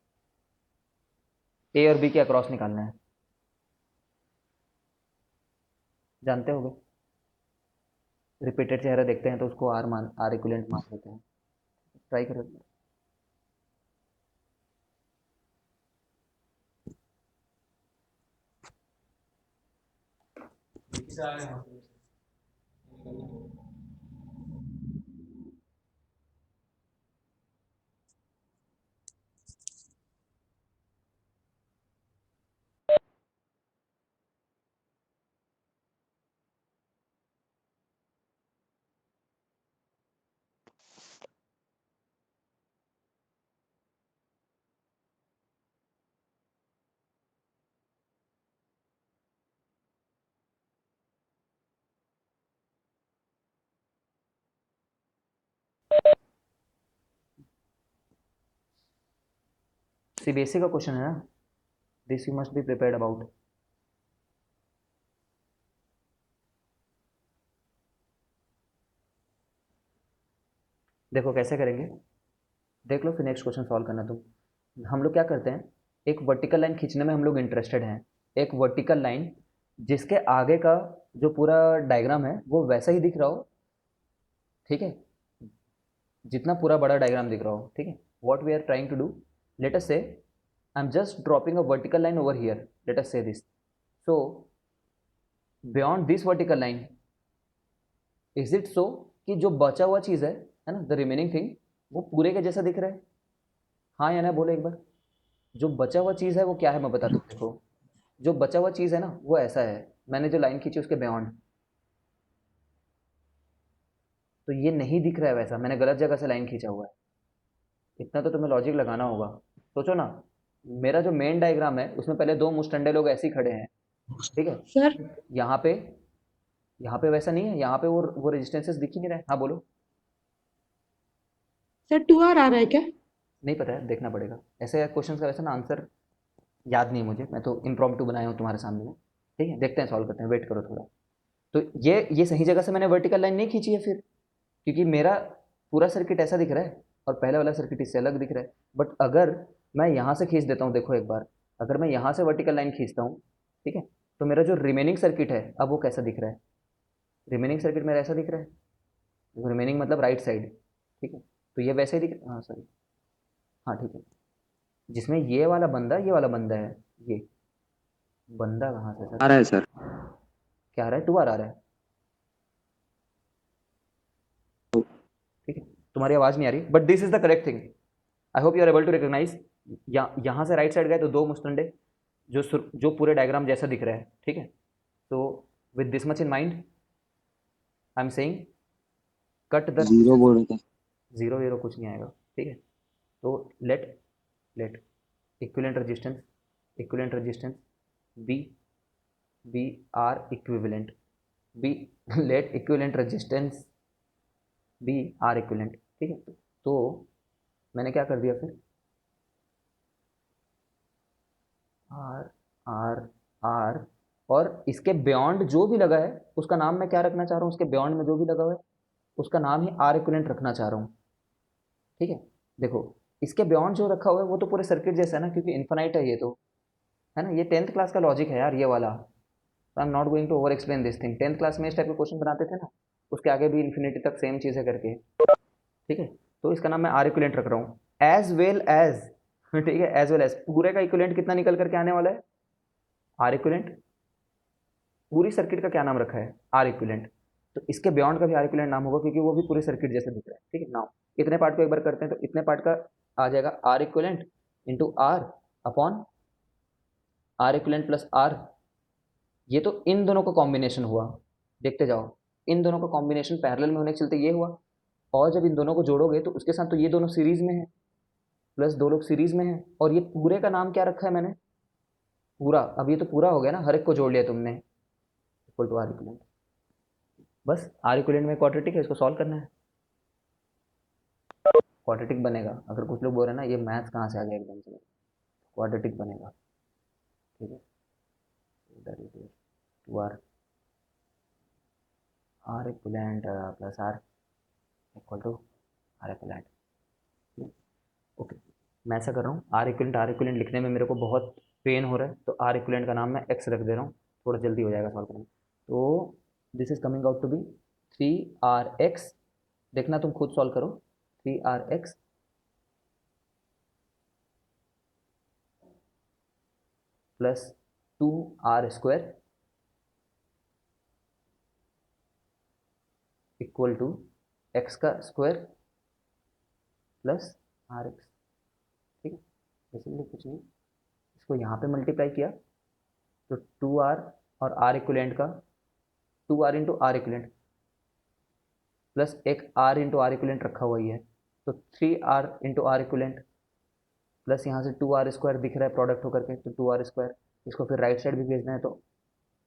ए और बी के अक्रॉस निकालना है, जानते होगे। रिपीटेड चेहरा देखते हैं तो उसको आर इक्विवेलेंट मान लेते हैं। ट्राई करो। सीबीएसई का क्वेश्चन है ना, this you must be prepared about. देखो कैसे करेंगे, देख लो फिर नेक्स्ट क्वेश्चन सॉल्व करना तुम। हम लोग क्या करते हैं, एक वर्टिकल लाइन खींचने में हम लोग इंटरेस्टेड हैं। एक वर्टिकल लाइन जिसके आगे का जो पूरा डायग्राम है वो वैसा ही दिख रहा हो, ठीक है, जितना पूरा बड़ा डायग्राम दिख रहा हो, ठीक है। What we are trying to do, let us say I am just dropping a vertical line over here, let us say this. So beyond this vertical line, is it so कि जो बचा हुआ चीज़ है ना, द रिमेनिंग थिंग, वो पूरे के जैसा दिख रहा है? हाँ या ना बोलो एक बार। जो बचा हुआ चीज़ है वो क्या है मैं बताता हूँ, देखो। जो बचा हुआ चीज़ है ना वो ऐसा है, मैंने जो लाइन खींची उसके बियॉन्ड, तो ये नहीं दिख रहा है वैसा, मैंने गलत जगह से लाइन खींचा हुआ है। इतना तो तुम्हें लॉजिक लगाना होगा। सोचो ना, मेरा जो मेन डायग्राम है उसमें पहले दो मुस्टंडे लोग ऐसे ही खड़े हैं, ठीक है। सर यहाँ पे, यहाँ पे वैसा नहीं है, यहाँ पे वो रेजिस्टेंसेस दिख ही नहीं रहे। हाँ बोलो। सर 2R आ रहा है क्या? नहीं पता है, देखना पड़ेगा। ऐसे क्वेश्चन का वैसे ना आंसर याद नहीं है मुझे, मैं तो इम्प्रॉम्प्टू बनाया हूँ तुम्हारे सामने में, ठीक है। देखते हैं, सॉल्व करते हैं, वेट करो थोड़ा। तो ये सही जगह से मैंने वर्टिकल लाइन नहीं खींची है फिर, क्योंकि मेरा पूरा सर्किट ऐसा दिख रहा है और पहले वाला सर्किट इससे अलग दिख रहा है। बट अगर मैं यहाँ से खींच देता हूँ, देखो एक बार, अगर मैं यहाँ से वर्टिकल लाइन खींचता हूँ, ठीक है, तो मेरा जो रिमेनिंग सर्किट है अब वो कैसा दिख रहा है? रिमेनिंग सर्किट मेरा ऐसा दिख रहा है, रिमेनिंग मतलब राइट साइड, ठीक है। तो ये वैसे ही दिख, हाँ सॉरी, हाँ ठीक है। जिसमें ये वाला बंदा है, ये बंदा कहाँ से आ सर? रहा है सर। क्या आ रहा है? 2R आ रहा है, ठीक है। तुम्हारी आवाज़ नहीं आ रही, but this is the correct thing. I hope you are able to recognise. यहाँ से राइट साइड गए तो दो मुस्टंडे जो पूरे डायग्राम जैसा दिख रहा है, ठीक है। तो with this much in mind I am saying cut the, zero बोल रहा था। जीरो वीरो कुछ नहीं आएगा, ठीक है। तो let let equivalent resistance be be R equivalent, be let equivalent resistance be R equivalent, ठीक है। तो मैंने क्या कर दिया फिर, आर आर आर, और इसके बियॉन्ड जो भी लगा है उसका नाम मैं क्या रखना चाह रहा हूँ, उसके बियॉन्ड में जो भी लगा हुआ है उसका नाम ही आर इक्विवेलेंट रखना चाह रहा हूँ, ठीक है। देखो इसके बियॉन्ड जो रखा हुआ है वो तो पूरे सर्किट जैसा है ना, क्योंकि इन्फानाइट है ये तो, है ना। ये 10th क्लास का लॉजिक है यार ये वाला। I am not going to over explain this thing. 10th class में इस टाइप के क्वेश्चन बनाते थे ना, उसके आगे भी इन्फिनिटी तक सेम चीज़ें करके, ठीक है। तो इसका नाम मैं आर इक्विवेलेंट रख रहा हूँ, एज वेल एज, ठीक है, एज वेल एज पूरे का इक्विवेलेंट कितना निकल करके आने वाला है, आर इक्विवेलेंट। पूरी सर्किट का क्या नाम रखा है, आर इक्विवेलेंट। तो इसके बियॉन्ड का भी आर इक्विवेलेंट नाम होगा, क्योंकि वो भी पूरे सर्किट जैसे दिख रहा है, ठीक है। नाउ इतने पार्ट को एक बार करते हैं, तो इतने पार्ट का आ जाएगा R equivalent into R upon R equivalent plus R. ये तो इन दोनों का कॉम्बिनेशन हुआ, देखते जाओ, इन दोनों का कॉम्बिनेशन पैरेलल में होने के चलते ये हुआ, और जब इन दोनों को जोड़ोगे तो उसके साथ तो ये दोनों सीरीज में है, प्लस दो लोग सीरीज में है, और ये पूरे का नाम क्या रखा है मैंने, पूरा। अब ये तो पूरा हो गया ना, हर एक को जोड़ लिया तुमने, इक्वल टू आर इक्विवेलेंट। बस आर इक्विवेलेंट में क्वाड्रेटिक है, इसको सॉल्व करना है, क्वाड्रेटिक बनेगा। अगर कुछ लोग बोल रहे हैं ना ये मैथ्स कहाँ से आ गया एकदम से, क्वाड्रेटिक बनेगा, ठीक है। That is two R, R equivalent plus R equal to R equivalent, okay. मैं ऐसा कर रहा हूँ, आर इक्विवेलेंट लिखने में मेरे को बहुत पेन हो रहा है, तो आर इक्विवेलेंट का नाम मैं एक्स रख दे रहा हूँ, थोड़ा जल्दी हो जाएगा सॉल्व करना। तो this is coming out to be 3RX, देखना तुम खुद सॉल्व करो, 3RX plus 2R square equal to X का स्क्वायर प्लस आर एक्स। ठीक है, बेसिकली कुछ नहीं, इसको यहाँ पे मल्टीप्लाई किया तो 2r और आर इक्वलेंट का 2r into R equivalent plus एक r इंटू आर इक्वलेंट रखा हुआ ही है, तो 3r into R equivalent plus यहाँ से 2r स्क्वायर दिख रहा है प्रोडक्ट होकर के, तो 2r स्क्वायर, इसको फिर राइट साइड भी भेजना है तो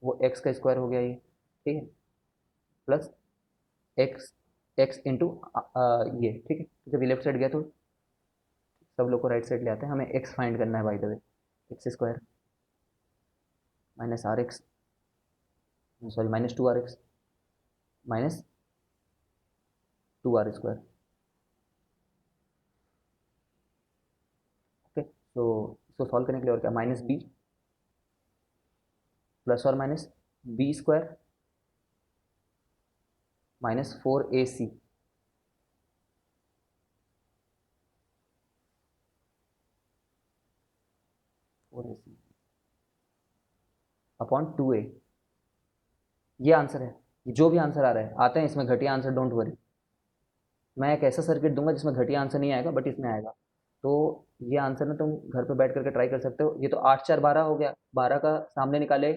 वो x का स्क्वायर हो गया ये। ठीक है, प्लस x x इंटू ये। ठीक है, जब ये लेफ्ट साइड गया तो सब लोग को राइट साइड ले आते हैं, हमें x फाइंड करना है by the way. X square minus R X, sorry minus 2rx minus 2r square. Okay, तो इसको सॉल्व करने के लिए और क्या, माइनस बी प्लस और minus B square minus 4ac upon 2a। ये आंसर है, जो भी आंसर आ रहा है, आते हैं इसमें घटिया आंसर, डोंट वरी। मैं एक ऐसा सर्किट दूंगा जिसमें घटिया आंसर नहीं आएगा, बट इसमें आएगा। तो ये आंसर ना तुम घर पे बैठ करके ट्राई कर सकते हो। ये तो 8 4 12 हो गया, 12 का सामने निकाले,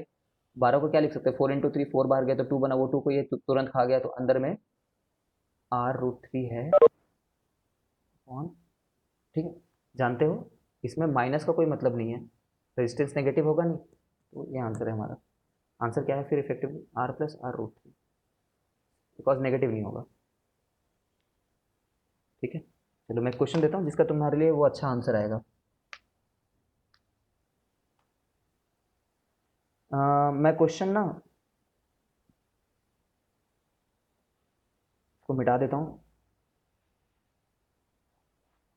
12 को क्या लिख सकते हैं, 4 इंटू 3, 4 बाहर गया तो 2 बना, वो 2 को ये तुरंत खा गया, तो अंदर में r√3 है ऑन। ठीक है, जानते हो इसमें माइनस का कोई मतलब नहीं है, रेजिस्टेंस नेगेटिव होगा नहीं, तो ये आंसर है हमारा। आंसर क्या है फिर effectively r plus r√3, because negative नहीं होगा। ठीक है, चलो मैं क्वेश्चन देता हूँ जिसका तुम्हारे लिए वो अच्छा आंसर आएगा। मैं क्वेश्चन ना को मिटा देता हूँ,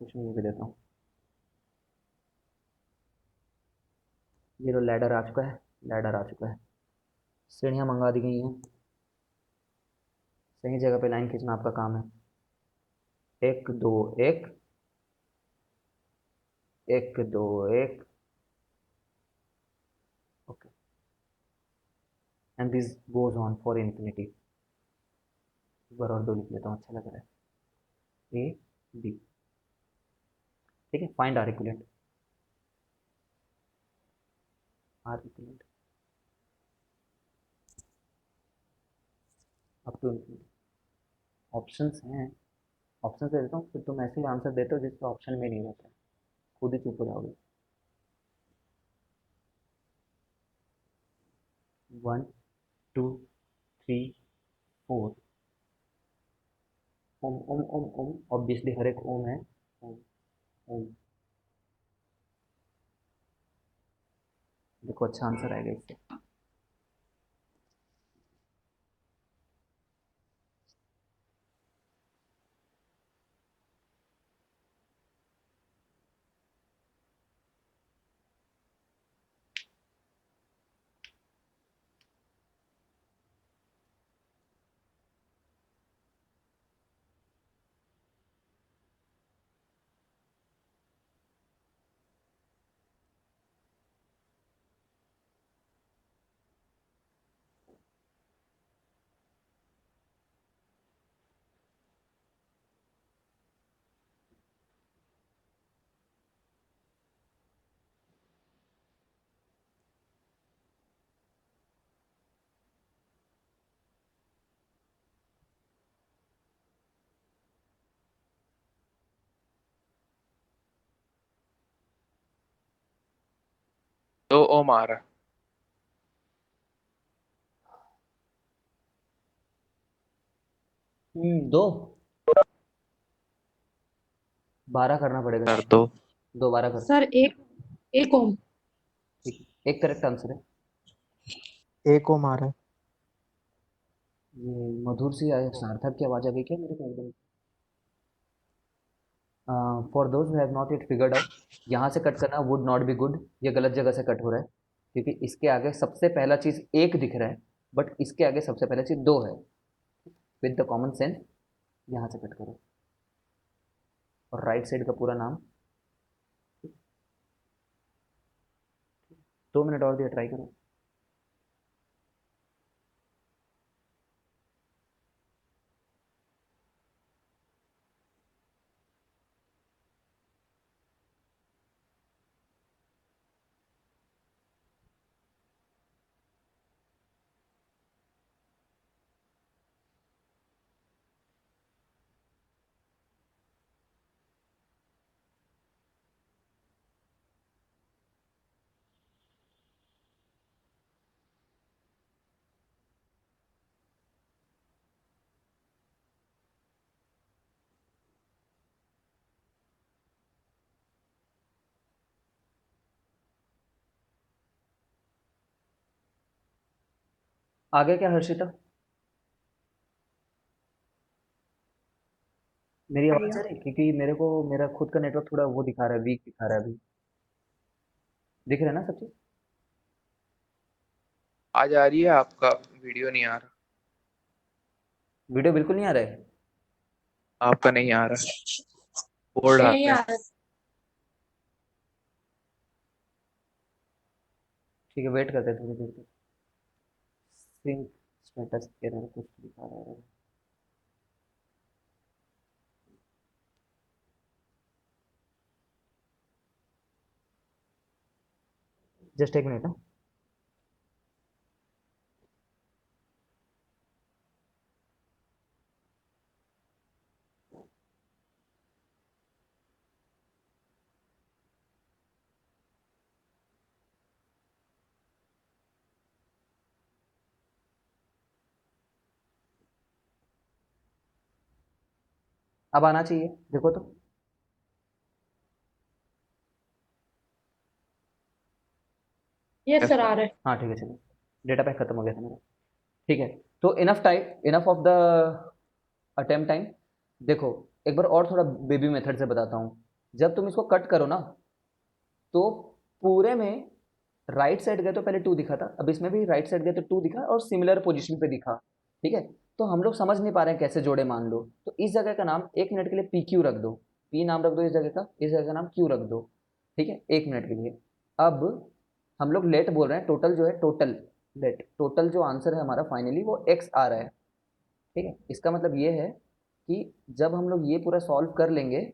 क्वेश्चन ये भी देता हूँ। ये लो लैडर आ चुका है, लैडर आ चुका है, सीढ़ियाँ मंगा दी गई हैं, सही जगह पे लाइन खींचना आपका काम है। 1 2 1 1 2 1, okay, and this goes on for infinity. एक बार और 2 लिख लेता हूँ, अच्छा लग रहा है। ए बी, ठीक है, find R equivalent, R equivalent up to infinity. Options हैं, ऑप्शन दे देता हूँ, फिर तुम ऐसे ही आंसर देते हो जिसका ऑप्शन में नहीं रहता है, खुद ही चुप हो जाओगे। 1 2 3 4, ओम ओम ओम ओम, ऑब्वियसली हर एक ओम है, ओम ओम। देखो अच्छा आंसर आएगा इससे। तो ओम आ रहा है। 2 12 करना पड़ेगा कर शायद, दो। 2 12 कर। सर एक एक ओम। ठीक है, एक करेक्ट आंसर है। एक ओम आ रहा है। ये मधुर सी सार्थक की आवाज़ आ गई क्या मेरे को एकदम। For those who have not it figured out, यहाँ से कट करना वुड नॉट बी गुड, ये गलत जगह से कट हो रहा है, क्योंकि इसके आगे सबसे पहला चीज़ एक दिख रहा है, बट इसके आगे सबसे पहला चीज़ 2 है। विद द कॉमन सेंस यहाँ से कट करो, और राइट साइड का पूरा नाम। 2 मिनट और दिया, ट्राई करो। आगे क्या हर्षिता? मेरी आवाज आ रही है? क्योंकि मेरे को मेरा खुद का नेटवर्क थोड़ा वो दिखा रहा है, वीक दिखा रहा है अभी। दिख रहा है ना सब चीज? आज आ रही है, आपका वीडियो नहीं आ रहा। वीडियो बिल्कुल नहीं आ रहा है? आपका नहीं आ रहा, बोर्ड नहीं आते हैं। यार। ठीक है, वेट करते हैं थोड़ी देर तक। सिंक स्टेटस एरर कुछ दिखा रहा है। जस्ट एक मिनट। अब आना चाहिए, देखो तो। ये यस सर सर। आ रहा है। हाँ ठीक है, चलो। डेटा पैक खत्म हो गया था मेरा। ठीक है। तो enough time, enough of the attempt time. देखो, एक बार और थोड़ा बेबी मेथड से बताता हूँ। जब तुम इसको कट करो ना, तो पूरे में राइट साइड गए तो पहले 2 दिखा था, अब इसमें भी राइट साइड गए तो 2 दिखा और सिमिलर पोजीशन पे दिखा। ठीक है। तो हम लोग समझ नहीं पा रहे हैं कैसे जोड़े, मान लो तो इस जगह का नाम 1 मिनट के लिए पी क्यू रख दो। पी नाम रख दो इस जगह का, इस जगह का नाम क्यू रख दो। ठीक है, 1 मिनट के लिए। अब हम लोग लेट बोल रहे हैं, टोटल जो है, टोटल लेट, टोटल जो आंसर है हमारा फाइनली वो एक्स आ रहा है। ठीक है, इसका मतलब ये है कि जब हम लोग ये पूरा सॉल्व कर लेंगे,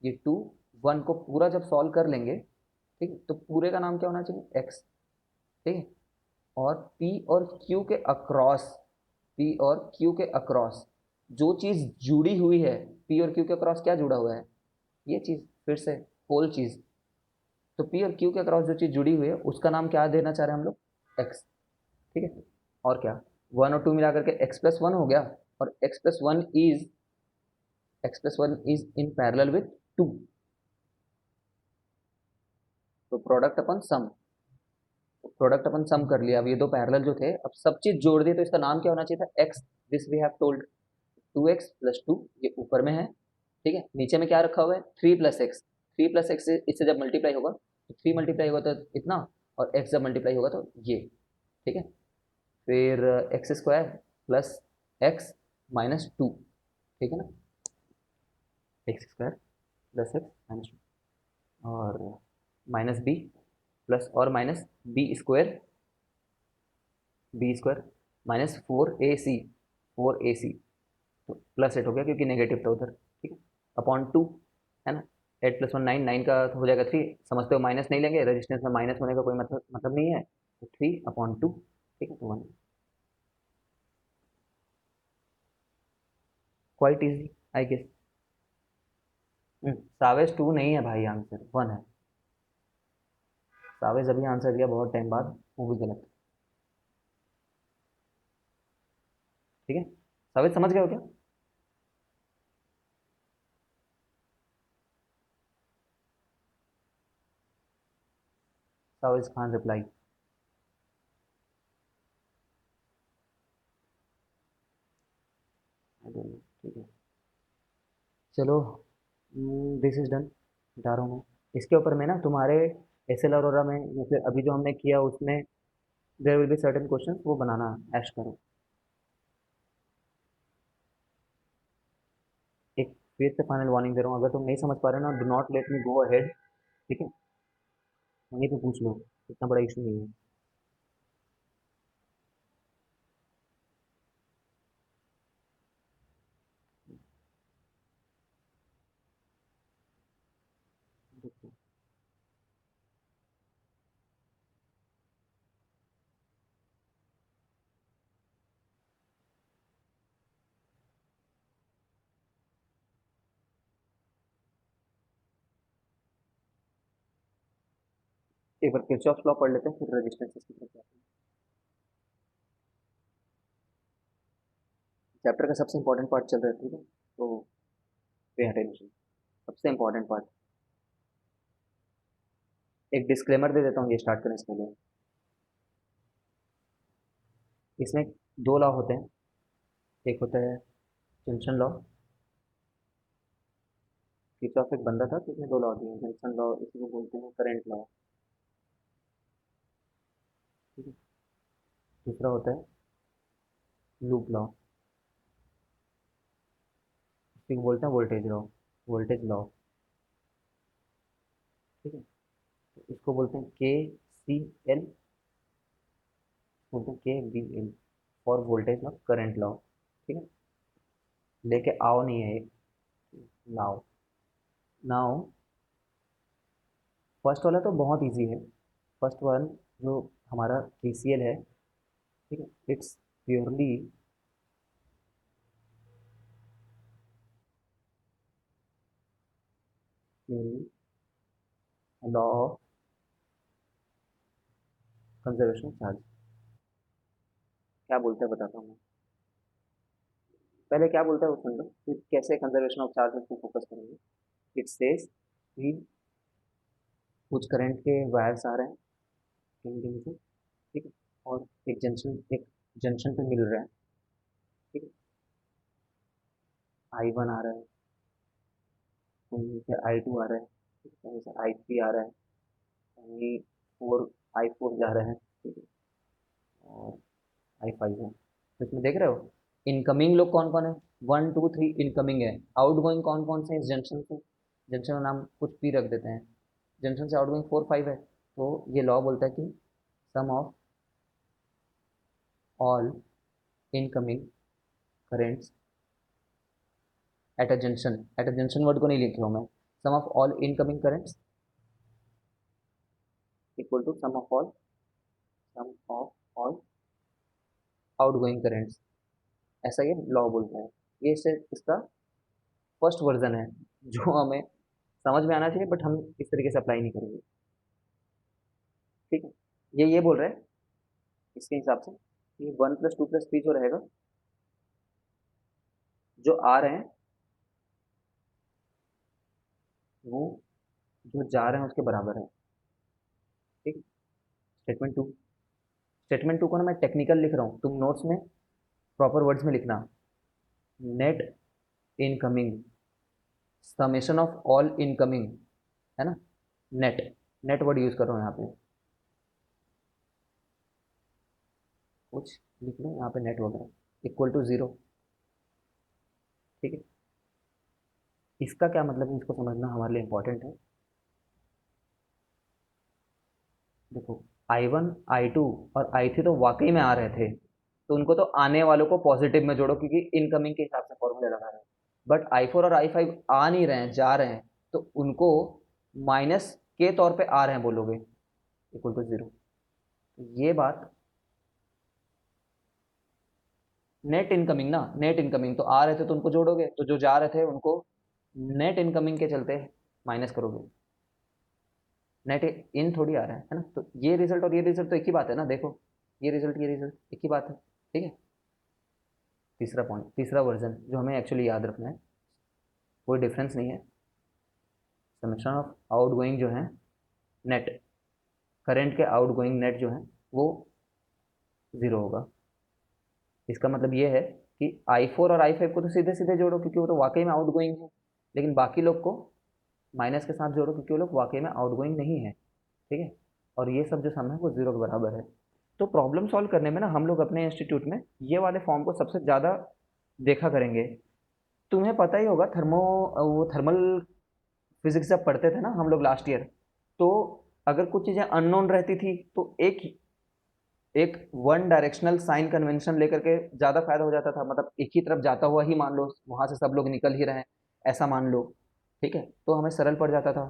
ये 2 1 को पूरा जब सॉल्व कर लेंगे, ठीक है, तो पूरे का नाम क्या होना चाहिए? एक्स। ठीक है। और P और Q के अक्रॉस, P और Q के अक्रॉस जो चीज़ जुड़ी हुई है, P और Q के अक्रॉस क्या जुड़ा हुआ है? ये चीज़, फिर से होल चीज़। तो P और Q के अक्रॉस जो चीज़ जुड़ी हुई है उसका नाम क्या देना चाह रहे हैं हम लोग? X। ठीक है। और क्या, 1 और 2 मिला करके x+1 हो गया। और x+1 is in parallel with 2। तो प्रोडक्ट अपन सम कर लिया। अब ये दो पैरेलल जो थे, अब सब चीज जोड़ दी, तो इसका नाम क्या होना चाहिए था? X. This we have told. 2x+2, ये ऊपर में है। ठीक है, नीचे में क्या रखा हुआ है? 3+x। 3+x से इससे जब मल्टीप्लाई होगा तो 3 मल्टीप्लाई होगा तो इतना, और x जब मल्टीप्लाई होगा तो ये। ठीक है। फिर x² प्लस x-2। ठीक है ना, x² प्लस x-2, और माइनस बी प्लस और minus B square minus 4ac, 4ac। तो +8 हो गया क्योंकि नेगेटिव था उधर। ठीक है, अपॉन 2, है ना। 8+1 9, 9 का हो जाएगा 3। समझते हो, माइनस नहीं लेंगे, रेजिस्टेंस में माइनस होने का कोई मतलब नहीं है। तो 3/2। ठीक है, तो 1। Quite easy, I guess. सावेज 2 नहीं है भाई, आंसर 1 है। सावेज अभी आंसर दिया बहुत टाइम बाद, वो भी गलत। ठीक है, सावेज समझ गए हो क्या? Chavez Khan reply. ठीक है, चलो, दिस इज डन। बता रहा हूँ मैं, इसके ऊपर में ना तुम्हारे एस एल अरोरा में या फिर अभी जो हमने किया उसमें there will be certain question, वो बनाना ऐश करो। एक फिर से फाइनल वार्निंग दे रहा हूँ, अगर तुम नहीं समझ पा रहे हो ना, do not let me go ahead. ठीक है, वहीं पे पूछ लो, इतना बड़ा इशू नहीं है। देखो, एक बार किरचॉफ लॉ पढ़ लेते हैं, फिर रेजिस्टेंस की तरफ जाते हैं। चैप्टर का सबसे इंपॉर्टेंट पार्ट चल रहा है, ठीक है, तो पे अटेंशन। सबसे इंपॉर्टेंट पार्ट। एक डिस्क्लेमर दे देता हूँ ये स्टार्ट करने से पहले। इसमें दो लॉ होते हैं, एक होता है जंक्शन लॉ, किरचॉफ एक बंदा था तो इसमें दो लॉ दिए, जंक्शन लॉ इसी को बोलते हैं करंट लॉ, ठीक है। दूसरा होता है लूप लॉ, इसी को बोलते हैं वोल्टेज लॉ, वोल्टेज लॉ, ठीक है। तो इसको बोलते हैं के सी एल, बोलते हैं K B L for voltage law current law, ठीक है। लेके आओ नहीं है, लाओ। नाउ फर्स्ट वाला तो बहुत इजी है, फर्स्ट वन जो हमारा केसीएल है, ठीक है, it's purely law of conservation of charge. क्या बोलते हैं बताता हूँ मैं, पहले क्या बोलता है वो सुन लो, फिर कैसे कंजर्वेशन ऑफ चार्ज पे फोकस करेंगे। इट सेज कि कुछ करंट के वायर्स आ रहे हैं कहीं कहीं से, ठीक है, और एक जंक्शन पे मिल रहा है, ठीक है। आई वन आ रहा है, कहीं से आई टू आ रहा है, ठीक है, कहीं से आई थ्री आ रहा है, कहीं फोर आई फोर जा रहा है, ठीक है, और आई फाइव है। तो इसमें देख रहे हो इनकमिंग लोग कौन कौन है, 1 2 3 इनकमिंग है, आउटगोइंग कौन कौन से इस जंक्शन से, जंक्शन का नाम कुछ भी रख देते हैं, जंक्शन से आउटगोइंग 4 5 है। तो ये लॉ बोलता है कि sum of all incoming currents at a junction word को नहीं लिख रहा हूँ मैं, sum of all incoming currents equal to sum of all outgoing currents, ऐसा ये लॉ बोलता है। ये इसका फर्स्ट वर्जन है जो हमें समझ में आना चाहिए, बट हम इस तरीके से अप्लाई नहीं करेंगे, ठीक है। ये बोल रहे हैं इसके हिसाब से कि 1 + 2 + 3 जो रहेगा, जो आ रहे हैं वो जो जा रहे हैं उसके बराबर है, ठीक है। स्टेटमेंट टू को ना मैं टेक्निकल लिख रहा हूँ, तुम नोट्स में प्रॉपर वर्ड्स में लिखना, net incoming summation of all incoming, है ना, नेट नेट वर्ड यूज कर रहा हूँ यहाँ पे, कुछ लिख लो यहाँ पे नेट वगैरह इक्वल टू 0, ठीक है। इसका क्या मतलब है, इसको समझना हमारे लिए इम्पोर्टेंट है। देखो I1 I2 और I3 तो वाकई में आ रहे थे, तो उनको तो आने वालों को पॉजिटिव में जोड़ो क्योंकि इनकमिंग के हिसाब से फॉर्मूले लगा रहे हैं। बट I4 और I5 आ नहीं रहे हैं, जा रहे हैं, तो उनको माइनस के तौर पे आ रहे हैं बोलोगे, इक्वल टू 0। ये बात नेट इनकमिंग ना, नेट इनकमिंग तो आ रहे थे तो उनको जोड़ोगे, तो जो जा रहे थे उनको नेट इनकमिंग के चलते माइनस करोगे, नेट इन थोड़ी आ रहा है ना। तो ये रिजल्ट और ये रिजल्ट तो एक ही बात है ना, देखो ये रिजल्ट एक ही बात है, ठीक है। तीसरा पॉइंट, तीसरा वर्जन जो हमें एक्चुअली याद रखना है, कोई डिफरेंस नहीं है, समेशन ऑफ आउटगोइंग जो है नेट, करंट के आउटगोइंग नेट जो है वो 0 होगा। इसका मतलब ये है कि I4 और I5 को तो सीधे सीधे जोड़ो क्योंकि वो तो वाकई में आउटगोइंग है, लेकिन बाकी लोग को माइनस के साथ जोड़ो क्योंकि वो लोग वाकई में आउटगोइंग नहीं है, ठीक है। और ये सब जो सम है वो 0 के बराबर है। तो प्रॉब्लम सॉल्व करने में ना हम लोग अपने इंस्टीट्यूट में ये वाले फॉर्म को सबसे ज़्यादा देखा करेंगे। तुम्हें पता ही होगा वो थर्मल फिजिक्स जब पढ़ते थे ना हम लोग लास्ट ईयर, तो अगर कुछ चीज़ें अननोन रहती थी तो एक वन डायरेक्शनल साइन कन्वेंशन लेकर के ज़्यादा फायदा हो जाता था, मतलब एक ही तरफ जाता हुआ ही मान लो, वहाँ से सब लोग निकल ही रहे हैं ऐसा मान लो, ठीक है, तो हमें सरल पड़ जाता था,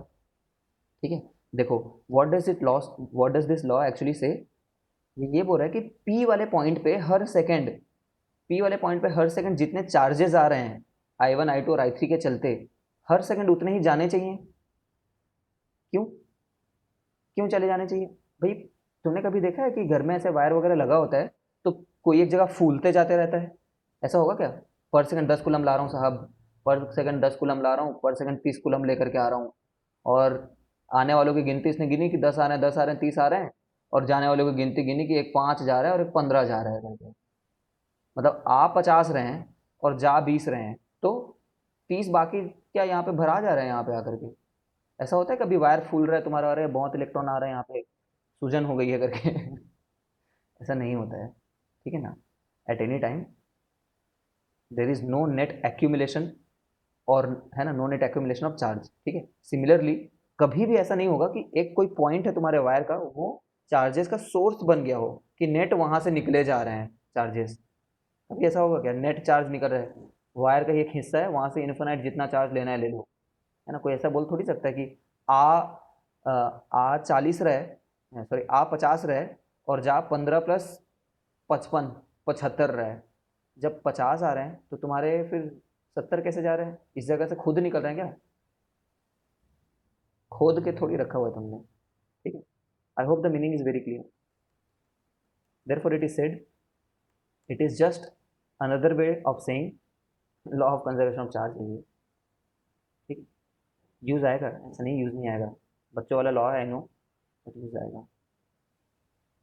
ठीक है। देखो what does this law actually से, ये बोल रहा है कि पी वाले पॉइंट पे हर सेकंड, पी वाले पॉइंट पे हर सेकंड जितने चार्जेस आ रहे हैं I1 I2 और I3 के चलते, हर सेकंड उतने ही जाने चाहिए। क्यों क्यों चले जाने चाहिए भाई, तुमने कभी देखा है कि घर में ऐसे वायर वगैरह लगा होता है तो कोई एक जगह फूलते जाते रहता है, ऐसा होगा क्या, पर सेकंड 10 कूलम ला रहा हूँ साहब, पर सेकंड 10 कूलम ला रहा हूँ, पर सेकंड 30 कूलम लेकर के आ रहा हूँ, और आने वालों की गिनती इसने गिनी कि 10 आ रहे हैं 10 आ रहे हैं 30 आ रहे हैं, और जाने वाले को गिनती गिनी कि एक 5 जा रहा है और एक 15 जा रहा है करके। मतलब आ 50 रहे हैं और जा 20 रहे हैं, तो 30 बाकी क्या यहाँ पे भरा जा रहे हैं यहाँ पे आकर के। ऐसा होता है कभी वायर फूल रहा है तुम्हारा, अरे बहुत इलेक्ट्रॉन आ रहे हैं यहाँ पे, सूजन हो गई है करके ऐसा नहीं होता है, ठीक है ना। At any time there is no net accumulation, और है ना, no net accumulation of charge, ठीक है। सिमिलरली कभी भी ऐसा नहीं होगा कि एक कोई पॉइंट है तुम्हारे वायर का, वो चार्जेस का सोर्स बन गया हो कि नेट वहां से निकले जा रहे हैं चार्जेस। कभी ऐसा होगा क्या, नेट चार्ज निकल रहा है, वायर का ही एक हिस्सा है, वहां से इन्फिनाइट जितना चार्ज लेना है ले लो, है ना। कोई ऐसा बोल थोड़ी सकता है कि आ 40 रहे, सॉरी आ 50 रहे और जा 15 प्लस 55 75 रहे। जब 50 आ रहे हैं तो तुम्हारे फिर 70 कैसे जा रहे हैं, इस जगह से खुद निकल रहे हैं क्या, खोद के थोड़ी रखा हुआ है तुमने, ठीक है। I hope the meaning is very clear. Therefore it is said, it is just another way of saying law of conservation of charge है ये, ठीक है। यूज आएगा, ऐसा नहीं यूज नहीं आएगा, बच्चों वाला लॉ है आई नो, बट यूज आएगा।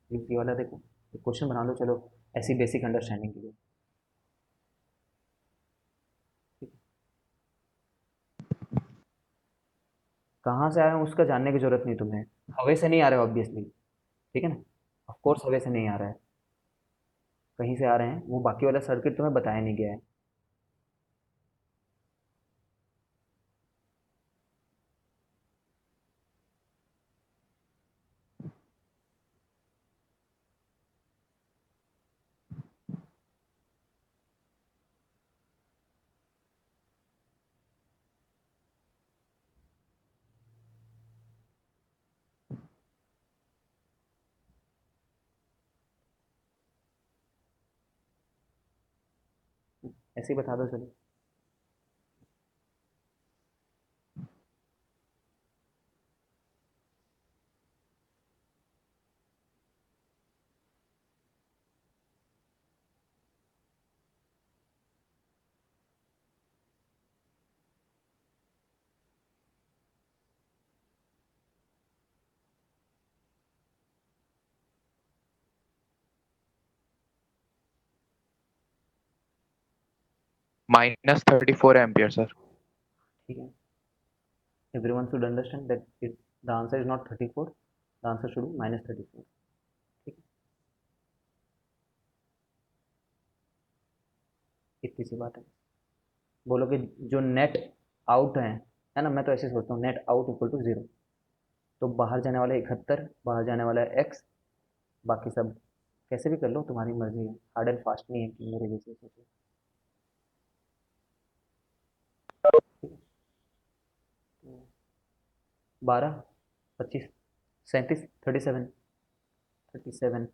यूज ये वाला देखो, क्वेश्चन बना लो चलो, ऐसी बेसिक अंडरस्टैंडिंग के लिए, ठीक है। कहाँ से आए हैं उसका जानने की जरूरत नहीं तुम्हें, हवा से नहीं आ रहे हो ऑब्वियसली, ठीक है ना। ऑफ कोर्स हवा से नहीं आ रहा है, कहीं से आ रहे हैं, वो बाकी वाला सर्किट तुम्हें बताया नहीं गया है। ऐसे ही बता दो चलो। -34 एम्पियर सर। ठीक है, everyone should understand that the answer is not 34, the answer should be -34, ठीक है। इतनी सी बात है। बोलो कि जो नेट आउट है ना, मैं तो ऐसे सोचता हूँ नेट आउट इक्वल टू 0, तो बाहर जाने वाला 71, बाहर जाने वाला है x, बाकी सब कैसे भी कर लो, तुम्हारी मर्जी है, हार्ड एंड फास्ट नहीं है कि मेरे जैसे सोचो, ठीक है। तो 12, 25, 37, 37, 37,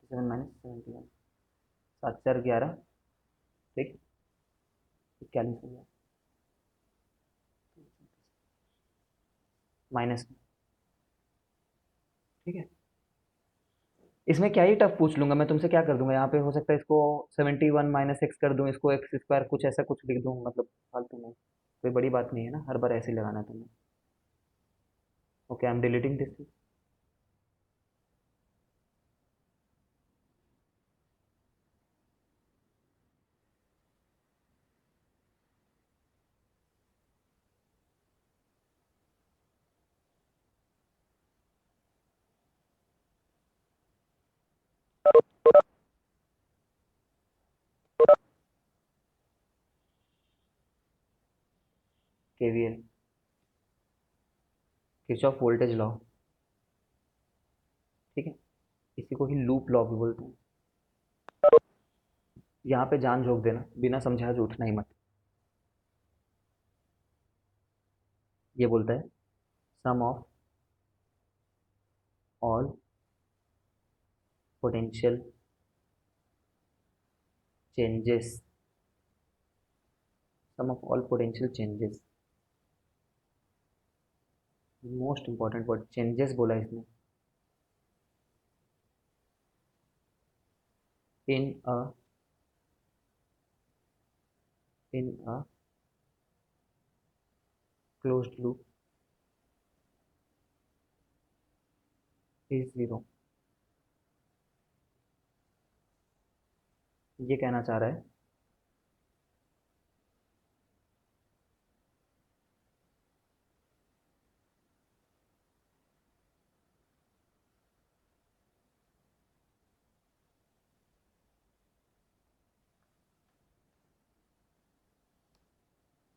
37 -71, 7 4 11, ठीक, 41 हो गया माइनस में, ठीक है। इसमें क्या ही टफ पूछ लूंगा मैं तुमसे, क्या कर दूंगा यहाँ पे, हो सकता है इसको 71 -x कर दूं, इसको x स्क्वायर कुछ ऐसा कुछ लिख दूं, मतलब फालतू में, कोई बड़ी बात नहीं है ना, हर बार ऐसे ही लगाना है तुम्हें। Okay, I am deleting this. KVL, Kirchhoff voltage law, ठीक है, इसी को ही लूप लॉ भी बोलते हैं। यहाँ पे जान झोंक देना, बिना समझा उठना ही मत। ये बोलता है sum of all potential changes, sum of all potential changes, most important word changes बोला इसने, in a in a closed loop is zero. ये कहना चाह रहा है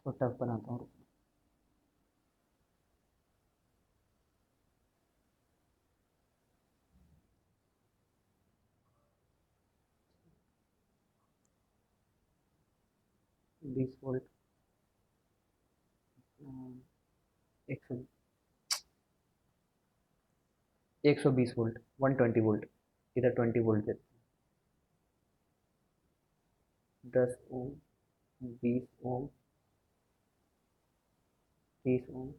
तो टफ बनाता हूँ। बीस वोल्ट, एक सौ 120 वोल्ट, 120 वोल्ट, इधर 20 वोल्ट देते हैं। 10 ओम, 20 ओम, 30 ओम,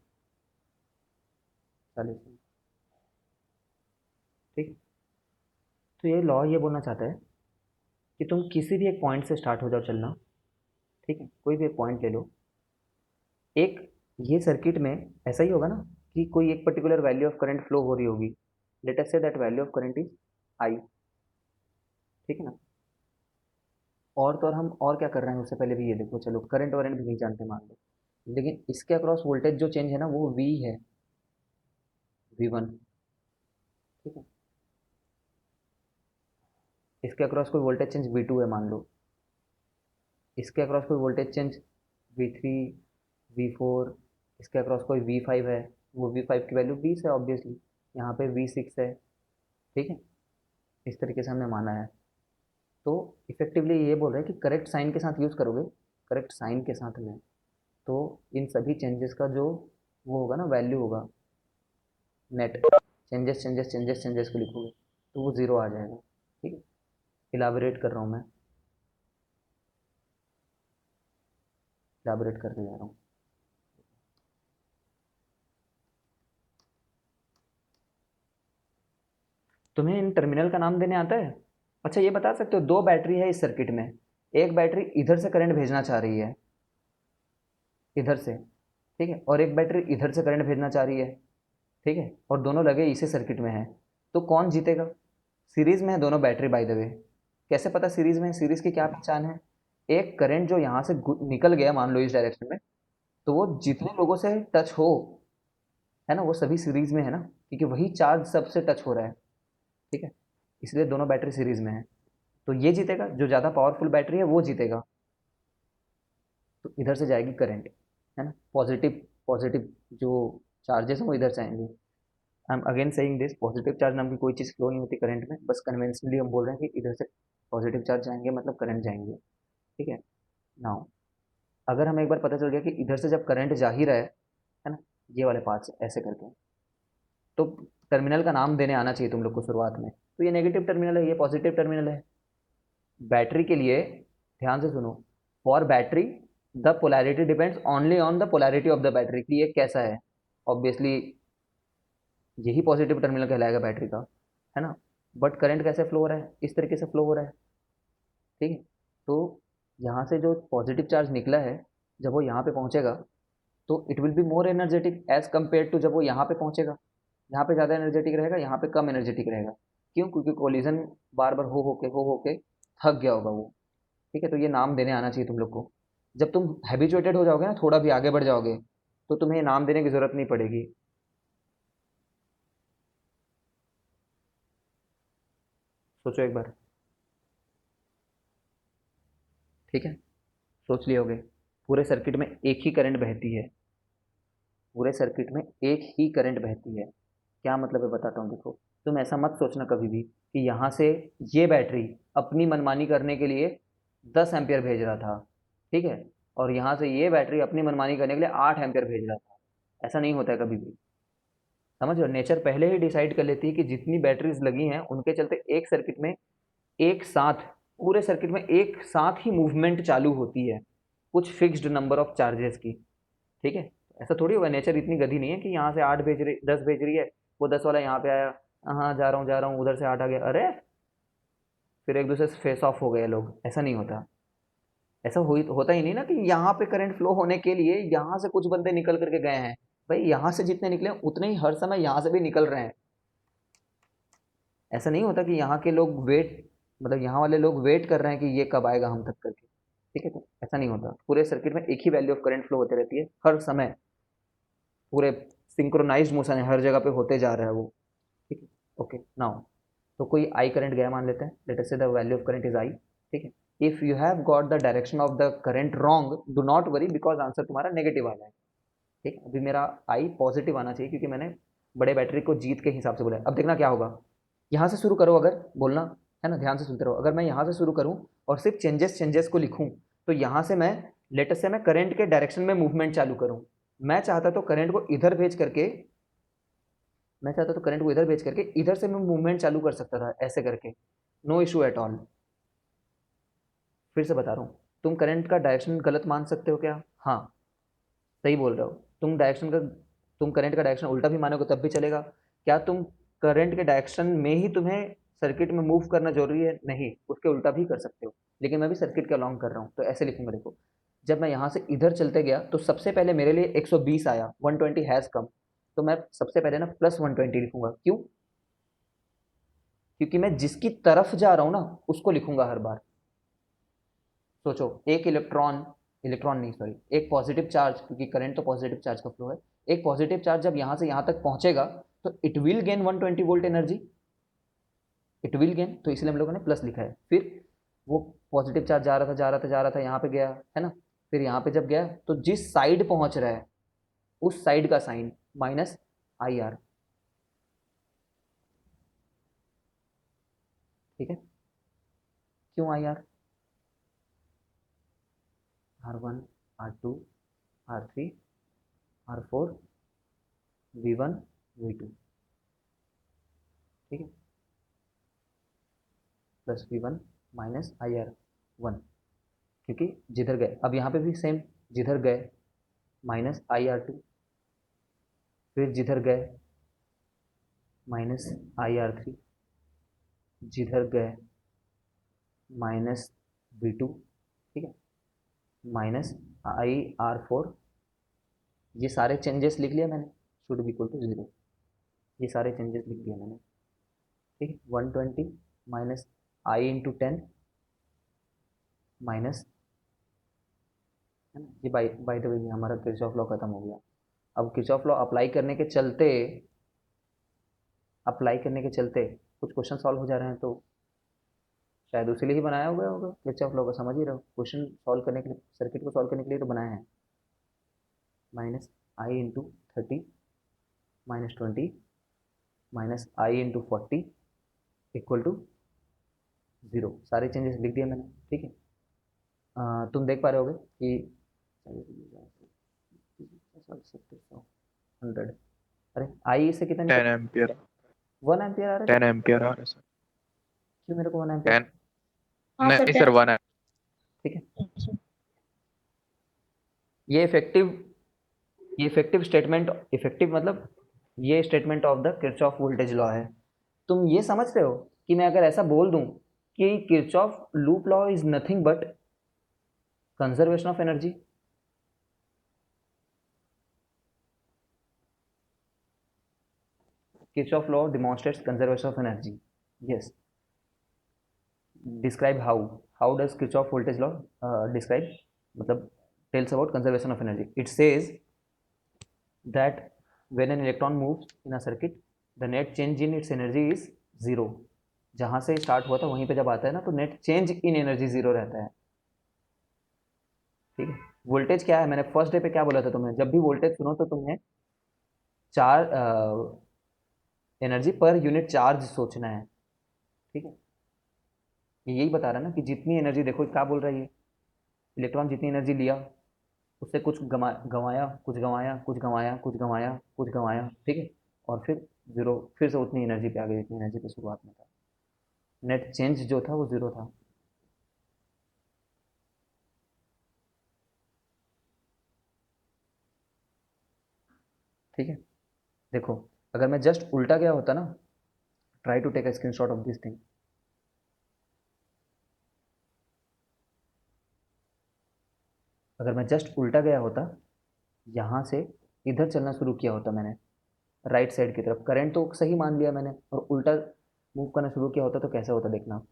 40 ओम। ठीक। तो ये लॉ ये बोलना चाहता है कि तुम किसी भी एक पॉइंट से स्टार्ट हो जाओ चलना। ठीक है, कोई भी एक पॉइंट ले लो। एक ये सर्किट में ऐसा ही होगा ना कि कोई एक particular value of current flow हो रही होगी। Late us say that value of current is I. ठीक है ना। और तो और हम और क्या कर रहे हैं उससे पहले भी ये देखो, चलो करंट वरेंट भी नहीं जानते मान लो, लेकिन इसके अक्रॉस वोल्टेज जो चेंज है ना वो वी है, V1। ठीक है, इसके अक्रॉस कोई वोल्टेज चेंज V2 है मान लो, इसके अक्रॉस कोई वोल्टेज चेंज V3, V4, इसके अक्रॉस कोई V5 है, वो V5 की वैल्यू 20 है ऑब्वियसली, यहाँ पे V6 है। ठीक है, इस तरीके से हमने माना है। तो इफेक्टिवली ये बोल रहे हैं कि करेक्ट साइन के साथ यूज़ करोगे, करेक्ट साइन के साथ में, तो इन सभी चेंजेस का जो वो होगा ना वैल्यू होगा, net changes changes changes changes को लिखोगे तो वो ज़ीरो आ जाएगा। ठीक है, इलाबोरेट कर रहा हूँ मैं, इलाबोरेट करने जा रहा हूँ। तुम्हें इन टर्मिनल का नाम देने आता है? अच्छा ये बता सकते हो, दो बैटरी है इस सर्किट में, एक बैटरी इधर से करंट भेजना चाह रही है, इधर से, ठीक है, और एक बैटरी इधर से करंट भेजना चाह रही है। ठीक है, और दोनों लगे इसी सर्किट में है, तो कौन जीतेगा? सीरीज में है दोनों बैटरी बाय द वे। कैसे पता सीरीज में? सीरीज की क्या पहचान है? एक करंट जो यहाँ से निकल गया मान लो इस डायरेक्शन में, तो वो जितने लोगों से टच हो, है ना, वो सभी सीरीज में है ना, क्योंकि वही चार्ज सबसे टच हो रहा है। ठीक है, इसलिए दोनों बैटरी सीरीज में है, तो ये जीतेगा, जो ज़्यादा पावरफुल बैटरी है वो जीतेगा। तो इधर से जाएगी करंट, है ना, पॉजिटिव पॉजिटिव जो चार्जेस हैं वो इधर से आएंगे। I am again saying this, positive charge नाम की कोई चीज़ फ्लो नहीं होती करंट में, बस कन्वेंशनली हम बोल रहे हैं कि इधर से पॉजिटिव चार्ज जाएंगे मतलब करंट जाएंगे। ठीक है, नाउ अगर हमें एक बार पता चल गया कि इधर से जब करंट जा ही रहा है ना, ये वाले पार्ट से ऐसे करके, तो टर्मिनल का नाम देने आना चाहिए तुम लोग को शुरुआत में। तो ये नेगेटिव टर्मिनल है, ये पॉजिटिव टर्मिनल है। बैटरी के लिए ध्यान से सुनो, for battery the polarity depends only on the polarity of the battery, कि ये कैसा है। ऑब्वियसली यही पॉजिटिव टर्मिनल कहलाएगा बैटरी का, है ना। बट करंट कैसे फ्लो हो रहा है? इस तरीके से फ्लो हो रहा है। ठीक है, तो यहाँ से जो पॉजिटिव चार्ज निकला है, जब वो यहाँ पे पहुँचेगा तो it will be more energetic as compare to जब वो यहाँ पे पहुँचेगा। यहाँ पे ज़्यादा एनर्जेटिक रहेगा, यहाँ पे कम एनर्जेटिक रहेगा। क्यों? क्योंकि कोलिजन बार बार हो के थक गया होगा वो। ठीक है, तो ये नाम देने आना चाहिए तुम लोग को। जब तुम हैबिचुएटेड हो जाओगे ना, थोड़ा भी आगे बढ़ जाओगे, तो तुम्हें नाम देने की ज़रूरत नहीं पड़ेगी। सोचो एक बार। ठीक है, सोच लिए होगे। पूरे सर्किट में एक ही करंट बहती है, पूरे सर्किट में एक ही करंट बहती है। क्या मतलब है बताता हूँ, देखो। तुम ऐसा मत सोचना कभी भी कि यहाँ से ये बैटरी अपनी मनमानी करने के लिए 10 एम्पियर भेज रहा था, ठीक है, और यहाँ से ये बैटरी अपनी मनमानी करने के लिए 8 एम्पियर भेज रहा था। ऐसा नहीं होता है कभी भी, समझ लो। नेचर पहले ही डिसाइड कर लेती है कि जितनी बैटरीज लगी हैं उनके चलते एक सर्किट में एक साथ, पूरे सर्किट में एक साथ ही मूवमेंट चालू होती है, कुछ फिक्स्ड नंबर ऑफ चार्जेस की। ठीक है, ऐसा थोड़ी होगा, नेचर इतनी गधी नहीं है कि यहाँ से 8 भेज रही, 10 भेज रही है, वो 10 वाला यहाँ पे आया, हाँ जा रहा हूँ, उधर से 8 आ गया, अरे फिर एक दूसरे से फेस ऑफ हो गए लोग। ऐसा नहीं होता। ऐसा होता ही नहीं ना कि यहाँ पे करंट फ्लो होने के लिए यहाँ से कुछ बंदे निकल करके गए हैं। भाई यहाँ से जितने निकले उतने ही हर समय यहाँ से भी निकल रहे हैं। ऐसा नहीं होता कि यहाँ के लोग वेट, मतलब यहाँ वाले लोग वेट कर रहे हैं कि ये कब आएगा हम तक करके, ठीक है। तो ऐसा नहीं होता, पूरे सर्किट में एक ही वैल्यू ऑफ करंट फ्लो होती रहती है हर समय, पूरे सिंक्रोनाइज्ड मोशन है, हर जगह पे होते जा रहा है वो, ठीक है। ओके नाउ, तो कोई आई करंट गया मान लेते हैं, लेट अस से the value of current is I, ठीक है। If you have got the direction of the current wrong, do not worry because answer तुम्हारा नेगेटिव आ जाए, ठीक है। अभी मेरा आई पॉजिटिव आना चाहिए क्योंकि मैंने बड़े बैटरी को जीत के हिसाब से बोला है। अब देखना क्या होगा, यहाँ से शुरू करो, अगर बोलना है ना, ध्यान से सुनते रहो। अगर मैं यहाँ से शुरू करूँ और सिर्फ चेंजेस को लिखूँ, तो यहाँ से मैं लेटेस्ट से मैं करंट के डायरेक्शन में मूवमेंट चालू करूँ। मैं चाहता तो करंट को इधर भेज करके, इधर से मैं मूवमेंट चालू कर सकता था ऐसे करके, नो इशू एट ऑल। फिर से बता रहा हूँ, तुम करंट का डायरेक्शन गलत मान सकते हो क्या? हाँ सही बोल रहे हो। तुम करंट का डायरेक्शन उल्टा भी मानोगे तब भी चलेगा। क्या तुम करंट के डायरेक्शन में ही तुम्हें सर्किट में मूव करना जरूरी है? नहीं, उसके उल्टा भी कर सकते हो, लेकिन मैं भी सर्किट के अलॉन्ग कर रहा हूँ तो ऐसे लिखूंगा। देखो, जब मैं यहाँ से इधर चलते गया तो सबसे पहले मेरे लिए 120 आया, 120 हैज़ कम, तो मैं सबसे पहले ना प्लस 120 लिखूंगा। क्यों? क्योंकि मैं जिसकी तरफ जा रहा हूँ ना उसको लिखूंगा हर बार। सोचो, एक इलेक्ट्रॉन नहीं सॉरी, एक पॉजिटिव चार्ज, क्योंकि करंट तो पॉजिटिव चार्ज का फ्लो है, एक पॉजिटिव चार्ज जब यहाँ से यहाँ तक पहुँचेगा तो it will gain 120 volt energy, it will gain, तो इसलिए हम लोगों ने प्लस लिखा है। फिर वो पॉजिटिव चार्ज जा रहा था यहाँ पे गया, है ना। फिर यहाँ पे जब गया तो जिस साइड पहुँच रहा है उस साइड का साइन माइनस आई आर, ठीक है। क्यों I R? R1, R2, R3, R4, V1, V2, ठीक है, प्लस V1 माइनस IR1, क्योंकि जिधर गए, अब यहाँ पे भी सेम, जिधर गए माइनस IR2, फिर जिधर गए माइनस IR3, जिधर गए माइनस V2, ठीक है, माइनस IR4। ये सारे चेंजेस लिख लिया मैंने, शुड बी इक्वल टू 0, ये सारे चेंजेस लिख दिए मैंने, ठीक है। 120 माइनस आई इंटू 10 माइनस, है ना, ये बाय द वे हमारा किरचॉफ लॉ खत्म हो गया। अब किरचॉफ लॉ अप्लाई करने के चलते कुछ क्वेश्चन सॉल्व हो जा रहे हैं, तो शायद उसी लिए ही बनाया हुआ होगा किरचॉफ लॉ का, समझ ही रहो। क्वेश्चन सॉल्व करने के लिए, सर्किट को सॉल्व करने के लिए तो बनाया है। Minus I into 30 minus 20 minus I into 40 equal to 0, सारे चेंजेस लिख दिए मैंने, ठीक है। तुम देख पा रहे होगे कि 100, अरे आई से कितना 10 निकल, एम्पियर 1 एम्पियर आ रहा है। 10 एम्पियर आ रहा है सर। क्यों मेरे को 1 एम्पियर? 10 हाँ सर, नहीं सर 1 है। ठीक है, ये इफेक्टिव मतलब ये statement of the Kirchhoff voltage law है। तुम ये समझ रहे हो कि मैं अगर ऐसा बोल दूं कि Kirchhoff loop law is nothing but conservation of energy, Kirchhoff law demonstrates conservation of energy. Yes. Describe how. How does Kirchhoff voltage law describe? मतलब tells about conservation of energy. It says that when an electron moves in a circuit, the net change in its energy is 0. जहाँ से स्टार्ट हुआ था वहीं पे जब आता है ना तो नेट चेंज इन एनर्जी 0 रहता है, ठीक है। वोल्टेज क्या है, मैंने फर्स्ट डे पे क्या बोला था तुम्हें, जब भी वोल्टेज सुनो तो तुम्हें चार एनर्जी पर यूनिट चार्ज सोचना है, ठीक है। ये यही बता रहा है ना कि जितनी एनर्जी, देखो क्या बोल रहा है ये, इलेक्ट्रॉन जितनी एनर्जी लिया उससे कुछ गंवाया, कुछ गंवाया, कुछ गंवाया, कुछ गंवाया, कुछ गंवाया, ठीक है, और फिर 0, फिर से उतनी एनर्जी पे आ गई जितनी एनर्जी पे शुरुआत में था। नेट चेंज जो था वो 0 था। ठीक है, देखो अगर मैं जस्ट उल्टा गया होता ना, try to take a screenshot of this thing. अगर मैं जस्ट उल्टा गया होता, यहाँ से इधर चलना शुरू किया होता मैंने राइट साइड की तरफ, करंट तो सही मान लिया मैंने, और उल्टा मूव करना शुरू किया होता तो कैसे होता देखना।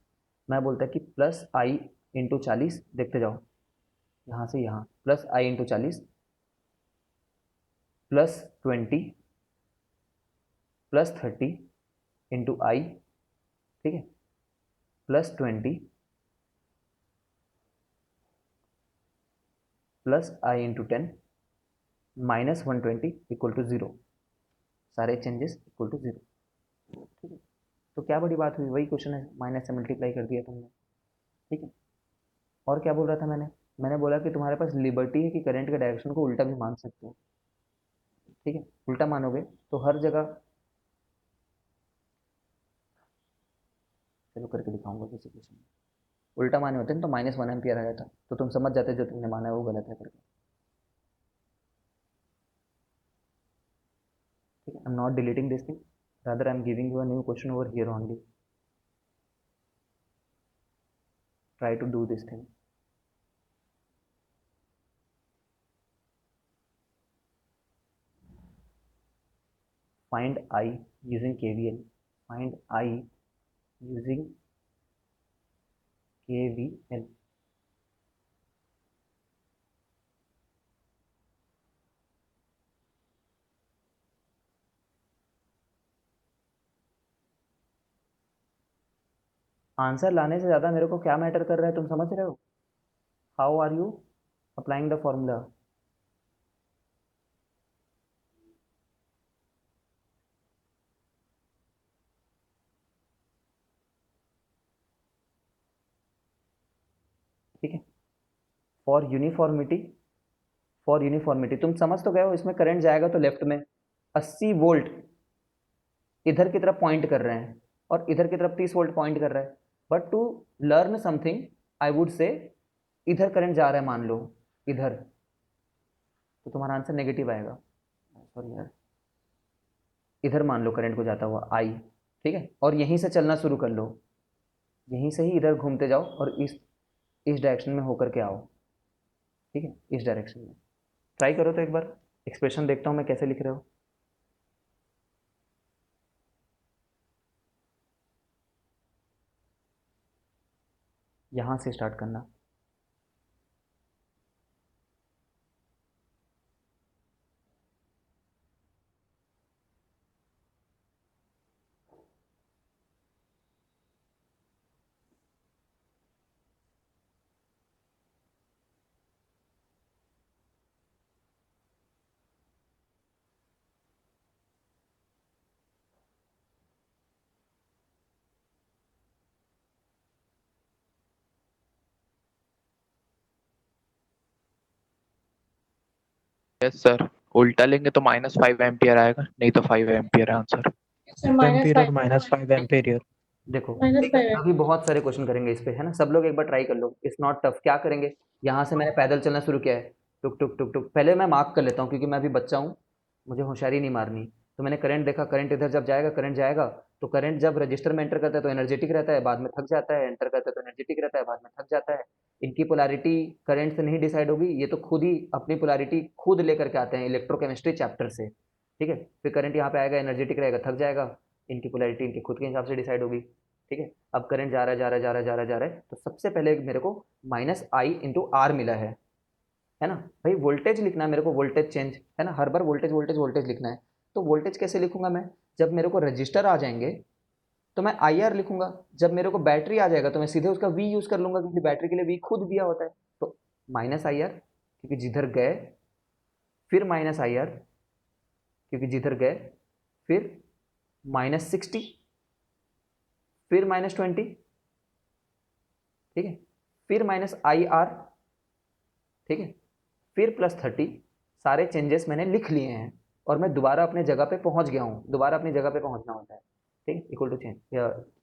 मैं बोलता कि प्लस आई इंटू 40, देखते जाओ यहाँ से यहाँ, plus I into 40 plus 20 plus 30 into I, ठीक है, plus 20 plus I into 10 minus 120 equal to 0, सारे चेंजेस इक्वल टू 0, ठीक है। तो क्या बड़ी बात हुई, वही क्वेश्चन है, माइनस से मल्टीप्लाई कर दिया तुमने, ठीक है। और क्या बोल रहा था मैंने बोला कि तुम्हारे पास लिबर्टी है कि करंट के डायरेक्शन को उल्टा भी मान सकते हो, ठीक है। उल्टा मानोगे तो हर जगह, चलो करके दिखाऊंगा किसी क्वेश्चन में, उल्टा माने होते हैं तो -1 एम्पियर आया था, तो तुम समझ जाते जो तुमने माना है वो गलत है करके, ठीक है। I am not deleting this thing, rather I am giving you a new question over here only, try to do this thing. Find I using KVL. Find I using KVL. Answer लाने से ज़्यादा मेरे को क्या मैटर कर रहा है, तुम समझ रहे हो? How are you applying the formula? ठीक है। फॉर यूनिफॉर्मिटी, फॉर यूनिफॉर्मिटी तुम समझ तो गए हो, इसमें करंट जाएगा तो लेफ्ट में 80 वोल्ट इधर की तरफ पॉइंट कर रहे हैं और इधर की तरफ 30 वोल्ट पॉइंट कर रहा है, but to learn something I would say इधर करंट जा रहा है, मान लो इधर, तो तुम्हारा आंसर नेगेटिव आएगा। सॉरी यार, इधर मान लो करंट को जाता हुआ आई, ठीक है, और यहीं से चलना शुरू कर लो, यहीं से ही इधर घूमते जाओ और इस डायरेक्शन में होकर के आओ, ठीक है, इस डायरेक्शन में। ट्राई करो तो एक बार, एक्सप्रेशन देखता हूँ मैं कैसे लिख रहे हो। यहाँ से स्टार्ट करना, यस सर, उल्टा लेंगे तो -5 एम्पियर आएगा, नहीं तो 5 एम्पियर है आंसर। सर माइनस एम्पियर और 5, -5 एम्पियर। देखो माइनस 5 है। अभी बहुत सारे क्वेश्चन करेंगे इस पे, है ना, सब लोग एक बार ट्राई कर लो, इट्स नॉट टफ। क्या करेंगे, यहाँ से मैंने पैदल चलना शुरू किया है, टुक टुक टुक टुक, पहले मैं मार्क कर लेता हूँ क्योंकि मैं अभी बच्चा हूँ, मुझे होशियारी नहीं मारनी। तो मैंने करंट देखा, करंट इधर जब जाएगा, करंट जाएगा, तो करंट जब रजिस्टर में एंटर करता है तो एनर्जेटिक रहता है, बाद में थक जाता है, एंटर करता है तो एनर्जेटिक रहता है, बाद में थक जाता है। इनकी पोलैरिटी करंट से नहीं डिसाइड होगी, ये तो खुद ही अपनी पोलैरिटी खुद लेकर के आते हैं इलेक्ट्रोकेमिस्ट्री चैप्टर से, ठीक है। फिर करंट यहाँ पे आएगा, एनर्जेटिक रहेगा, थक जाएगा, इनकी पोलैरिटी इनके खुद के हिसाब से डिसाइड होगी, ठीक है। अब करंट जा रहा है, जा रहा है, जा रहा है, जा रहा है, जा रहा है, तो सबसे पहले मेरे को -I/R मिला है ना भाई। वोल्टेज लिखना है मेरे को, वोल्टेज चेंज, है ना, हर बार वोल्टेज वोल्टेज वोल्टेज लिखना है। तो वोल्टेज कैसे लिखूंगा मैं, जब मेरे को रजिस्टर आ जाएंगे तो मैं IR लिखूंगा, जब मेरे को बैटरी आ जाएगा तो मैं सीधे उसका V यूज कर लूंगा क्योंकि बैटरी के लिए V खुद दिया होता है। तो -IR क्योंकि जिधर गए, फिर -IR क्योंकि जिधर गए, फिर -60, फिर -20, ठीक है, फिर -IR, ठीक है, फिर +30, सारे चेंजेस मैंने लिख लिए हैं और मैं दोबारा अपने जगह पे पहुंच गया हूँ, दोबारा अपनी जगह पे पहुंचना होता है, ठीक है, इक्वल टू चेंज,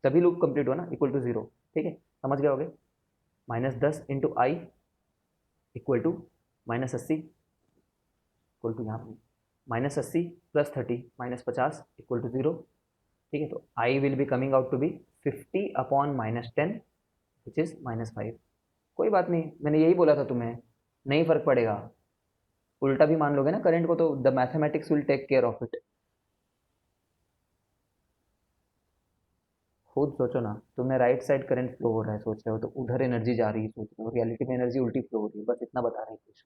तभी लूप कंप्लीट हो ना, इक्वल टू 0, ठीक है, समझ गए होगे। -10 into I equal to -80 equal to यहाँ पे -80 +30 -50 इक्वल टू 0, ठीक है। तो I will be coming out to be 50/-10 which is -5। कोई बात नहीं, मैंने यही बोला था तुम्हें, नहीं फर्क पड़ेगा, उल्टा भी मान लोगे ना करंट को तो the mathematics will take care of it. खुद सोचो ना, तुमने राइट साइड करंट फ्लो हो रहा है सोच रहे हो, तो उधर एनर्जी जा रही है सोच रहे हो, रियलिटी में एनर्जी उल्टी फ्लो हो रही है, बस इतना बता रहे हैं कुछ।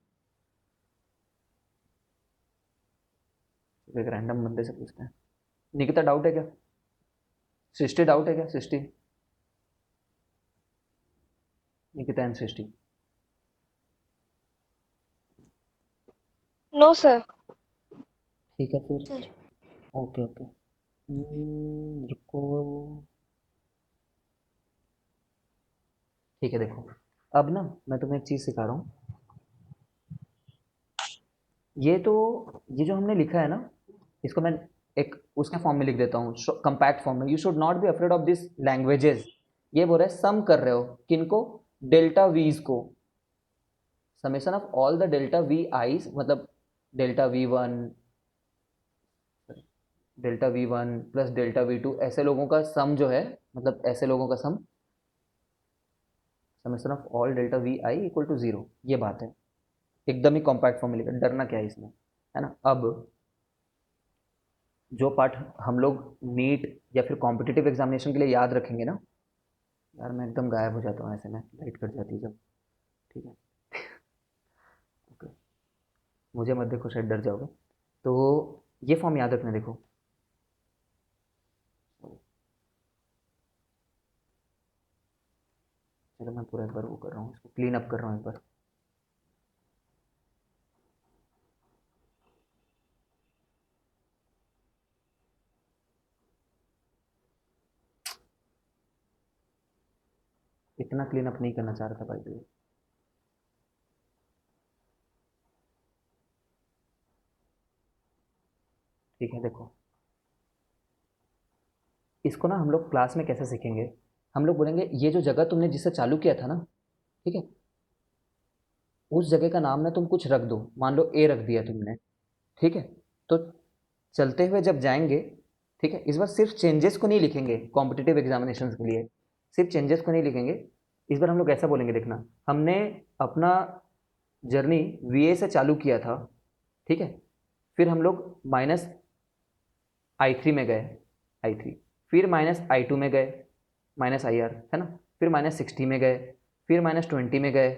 एक रैंडम बंदे से पूछते हैं। निकिता डाउट है क्या? सृष्टि डाउट है क्या? Srishti, Nikita and Srishti. No sir. ठीक है फिर। Sir okay okay. रुको। ठीक है देखो, अब ना मैं तुम्हें एक चीज़ सिखा रहा हूँ। ये जो हमने लिखा है ना, इसको मैं एक उसके फॉर्म में लिख देता हूँ, कंपैक्ट फॉर्म में। You should not be afraid of this languages. ये बोल रहा है सम कर रहे हो किनको? डेल्टा वीज को। Summation of all the delta V i's, मतलब delta V one, delta V one plus delta V two, ऐसे लोगों का सम जो है, मतलब ऐसे लोगों का sum, summation of all delta V i equal to zero. ये बात है, एकदम ही कॉम्पैक्ट फॉर्म में लिखा, डरना क्या है इसमें, है ना। अब जो पार्ट हम लोग नीट या फिर कॉम्पिटिटिव एग्जामिनेशन के लिए याद रखेंगे ना, यार मैं एकदम गायब हो जाता हूँ ऐसे में, लाइट कट जाती है जब। ठीक है ओके, मुझे मत देखो, शायद डर जाओगे। तो ये फॉर्म याद रखना, देखो चलो मैं पूरा एक बार वो कर रहा हूँ, इसको क्लीन अप कर रहा हूँ एक बार। इतना क्लीन अप नहीं करना चाह रहा था भाई। ठीक है देखो, इसको ना हम लोग क्लास में कैसे सीखेंगे, हम लोग बोलेंगे ये जो जगह तुमने जिससे चालू किया था ना, ठीक है, उस जगह का नाम ना तुम कुछ रख दो, मान लो ए रख दिया तुमने, ठीक है। तो चलते हुए जब जाएंगे, ठीक है, इस बार सिर्फ चेंजेस को नहीं लिखेंगे कॉम्पिटिटिव एग्जामिनेशंस के लिए, सिर्फ चेंजेस को नहीं लिखेंगे। इस बार हम लोग ऐसा बोलेंगे, देखना, हमने अपना जर्नी वी ए से चालू किया था, ठीक है, फिर हम लोग माइनस आई थ्री में गए, आई थ्री, फिर माइनस आई टू में गए, माइनस आई आर, है ना, फिर माइनस सिक्सटी में गए, फिर माइनस ट्वेंटी में गए,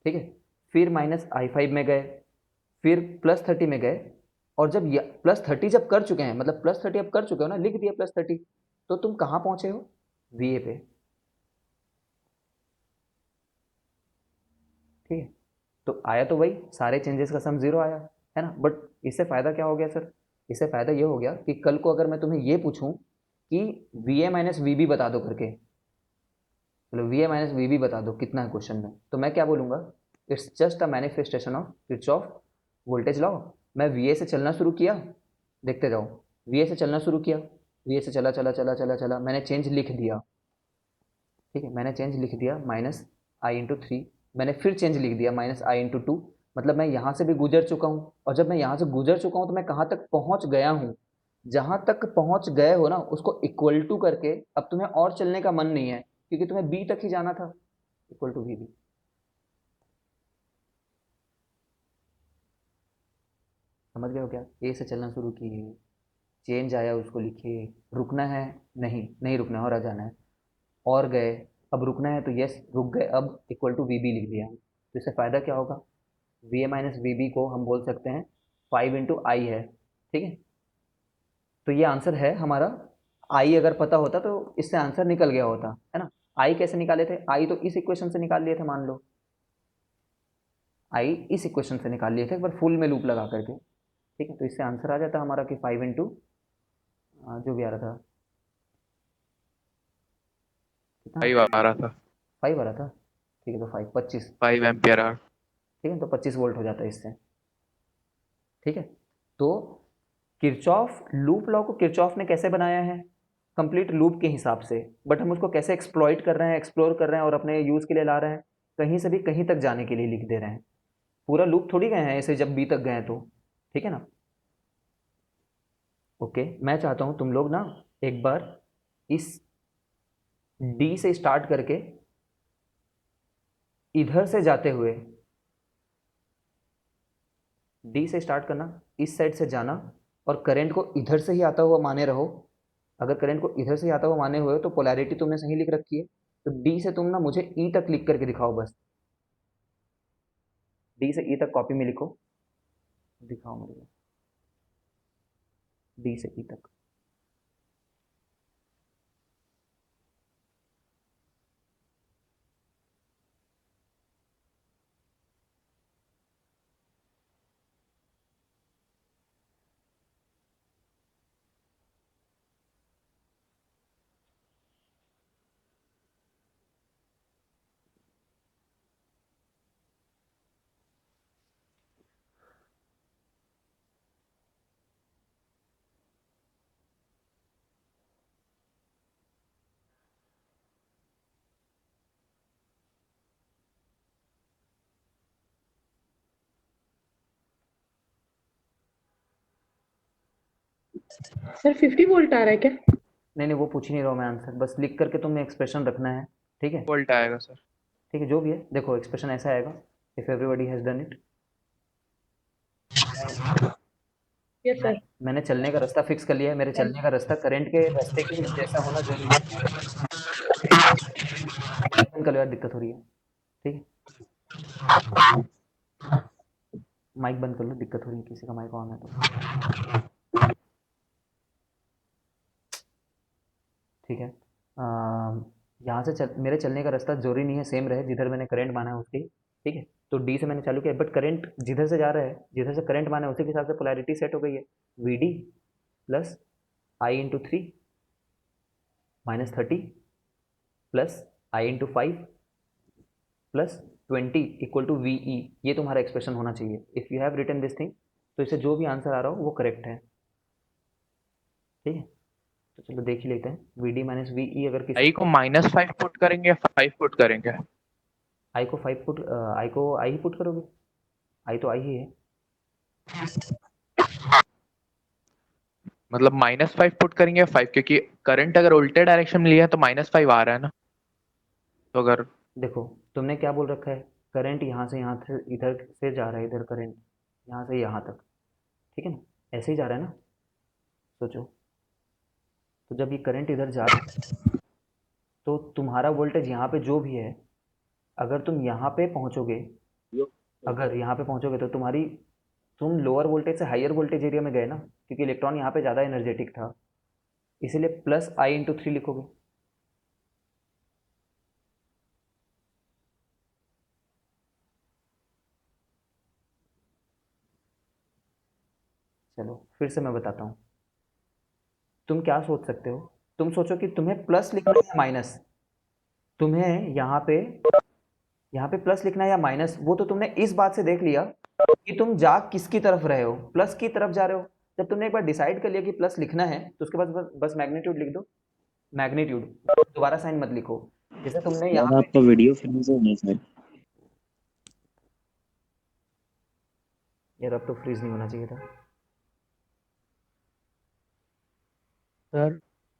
ठीक है, फिर माइनस आई फाइव में गए, फिर प्लस थर्टी में गए। और जब प्लस थर्टी जब कर चुके हैं, मतलब प्लस थर्टी अब कर चुके हो ना, लिख दिया प्लस थर्टी, तो तुम कहाँ पहुँचे हो? वी ए पे। ठीक है, तो आया तो वही, सारे चेंजेस का सम जीरो आया, है ना। बट इससे फ़ायदा क्या हो गया सर? इससे फ़ायदा ये हो गया कि कल को अगर मैं तुम्हें ये पूछूं कि V A minus V B बता दो करके, चलो V A minus V B बता दो कितना है क्वेश्चन में, तो मैं क्या बोलूँगा? It's just a manifestation of Kirchhoff voltage law. मैं वी ए से चलना शुरू किया, देखते जाओ, वी ए से चलना शुरू किया, वी ए से चला चला चला चला चला, मैंने चेंज लिख दिया, ठीक है, मैंने चेंज लिख दिया माइनस आई इंटू थ्री, मैंने फिर चेंज लिख दिया माइनस आई इंटू टू, मतलब मैं यहाँ से भी गुजर चुका हूँ। और जब मैं यहाँ से गुजर चुका हूँ तो मैं कहाँ तक पहुँच गया हूँ? जहाँ तक पहुँच गए हो ना, उसको इक्वल टू करके, अब तुम्हें और चलने का मन नहीं है क्योंकि तुम्हें बी तक ही जाना था, इक्वल टू वी बी। समझ गए हो क्या? ए से चलना शुरू किए, चेंज आया उसको लिखे, रुकना है नहीं, नहीं रुकना है और आ जाना है, और गए, अब रुकना है तो यस रुक गए, अब इक्वल टू वी बी लिख दिया। तो इससे फ़ायदा क्या होगा? V A minus V B को हम बोल सकते हैं फाइव इंटू आई है, ठीक है। तो ये आंसर है हमारा। आई अगर पता होता तो इससे आंसर निकल गया होता, है ना। आई कैसे निकाले थे? आई तो इस इक्वेशन से निकाल लिए थे, मान लो आई इस इक्वेशन से निकाल लिए थे एक बार फुल में लूप लगा करके, ठीक है। तो इससे आंसर आ जाता हमारा कि फाइव इंटू जो भी आ रहा था, कितना? 5 आ रहा था, फाइव आ रहा था, ठीक है, तो फाइव 25, 5 एम्पियर आवर। ठीक है, तो 25 वोल्ट हो जाता है इससे, ठीक है। तो किरचॉफ लूप लॉ को किरचॉफ ने कैसे बनाया है? कंप्लीट लूप के हिसाब से, बट हम उसको कैसे एक्सप्लॉइट कर रहे हैं, एक्सप्लोर कर रहे हैं और अपने यूज़ के लिए ला रहे हैं? कहीं से भी कहीं तक जाने के लिए लिख दे रहे हैं, पूरा लूप थोड़ी गए हैं ऐसे जब बी तक गए तो, ठीक है ना। ओके, मैं चाहता हूँ तुम लोग ना एक बार इस डी से स्टार्ट करके इधर से जाते हुए, डी से स्टार्ट करना, इस साइड से जाना, और करंट को इधर से ही आता हुआ माने रहो, अगर करंट को इधर से आता हुआ माने हुए हो तो पोलैरिटी तुमने सही लिख रखी है, तो डी से तुम ना मुझे ई तक लिख करके दिखाओ बस। डी से ई तक कॉपी में लिखो, दिखाओ मुझे डी से ई तक। सर 50 वोल्ट आ रहा है क्या? नहीं नहीं, वो पूछ ही नहीं रहा हूँ मैं आंसर, बस लिख करके तुमने एक्सप्रेशन रखना है, ठीक है। वोल्ट आएगा सर। ठीक है, जो भी है देखो एक्सप्रेशन ऐसा आएगा, if everybody has done it. Yes sir. मैंने चलने का रास्ता फिक्स कर लिया है, मेरे चलने का रास्ता करंट के रास्ते के जैसा होना जरूरी है। बंद कर लो यार, दिक्कत हो रही है, ठीक है। माइक बंद कर लो, दिक्कत हो रही है, किसी का माइक ऑन है तो। ठीक है, यहाँ से मेरे चलने का रास्ता जरूरी नहीं है सेम रहे जिधर मैंने करंट माना है उसकी, ठीक है। तो डी से मैंने चालू किया, बट करंट जिधर से जा रहा है, जिधर से करंट माना है उसी के हिसाब से पोलैरिटी सेट हो गई है। V D plus I into 3 minus 30 plus I into 5 plus 20 equal to V E. ये तुम्हारा एक्सप्रेशन होना चाहिए। If you have written this thing, तो इससे जो भी आंसर आ रहा हो वो करेक्ट है, ठीक है। तो चलो देख ही लेते हैं, V D minus V E अगर किसी आई को -5 पुट करेंगे या 5 पुट करेंगे? आई को 5 पुट, आई को आई ही पुट करोगे, आई तो आई ही है। मतलब -5 पुट करेंगे या 5, क्योंकि करंट अगर उल्टे डायरेक्शन में लिया है तो -5 आ रहा है ना, तो अगर देखो तुमने क्या बोल रखा है, करंट यहाँ से इधर से जा रहा है, इधर करंट यहाँ से यहाँ तक, ठीक है ना, ऐसे ही जा रहा है ना। सोचो, तो जब ये करंट इधर जा रहा है तो तुम्हारा वोल्टेज यहाँ पे जो भी है, अगर तुम यहाँ पे पहुँचोगे, अगर यहाँ पे पहुँचोगे तो तुम लोअर वोल्टेज से हायर वोल्टेज एरिया में गए ना, क्योंकि इलेक्ट्रॉन यहाँ पे ज़्यादा एनर्जेटिक था, इसीलिए प्लस आई इंटू 3 लिखोगे। चलो फिर से मैं बताता हूँ, तुम क्या सोच सकते हो, तुम सोचो कि तुम्हें प्लस लिखना है या माइनस, तुम्हें यहाँ पे प्लस लिखना है या माइनस, वो तो तुमने इस बात से देख लिया कि तुम जा किसकी तरफ रहे हो, प्लस की तरफ जा रहे हो। जब तुमने एक बार डिसाइड कर लिया कि प्लस लिखना है, तो उसके बाद बस मैग्नीट्यूड लिख दो, मैग्नीट्यूड, दोबारा साइन मत लिखो। जैसे तुमने यहाँ सर पे, आपका वीडियो फ्रीज हो गया सर। यार अब तो फ्रीज नहीं होना चाहिए था। सर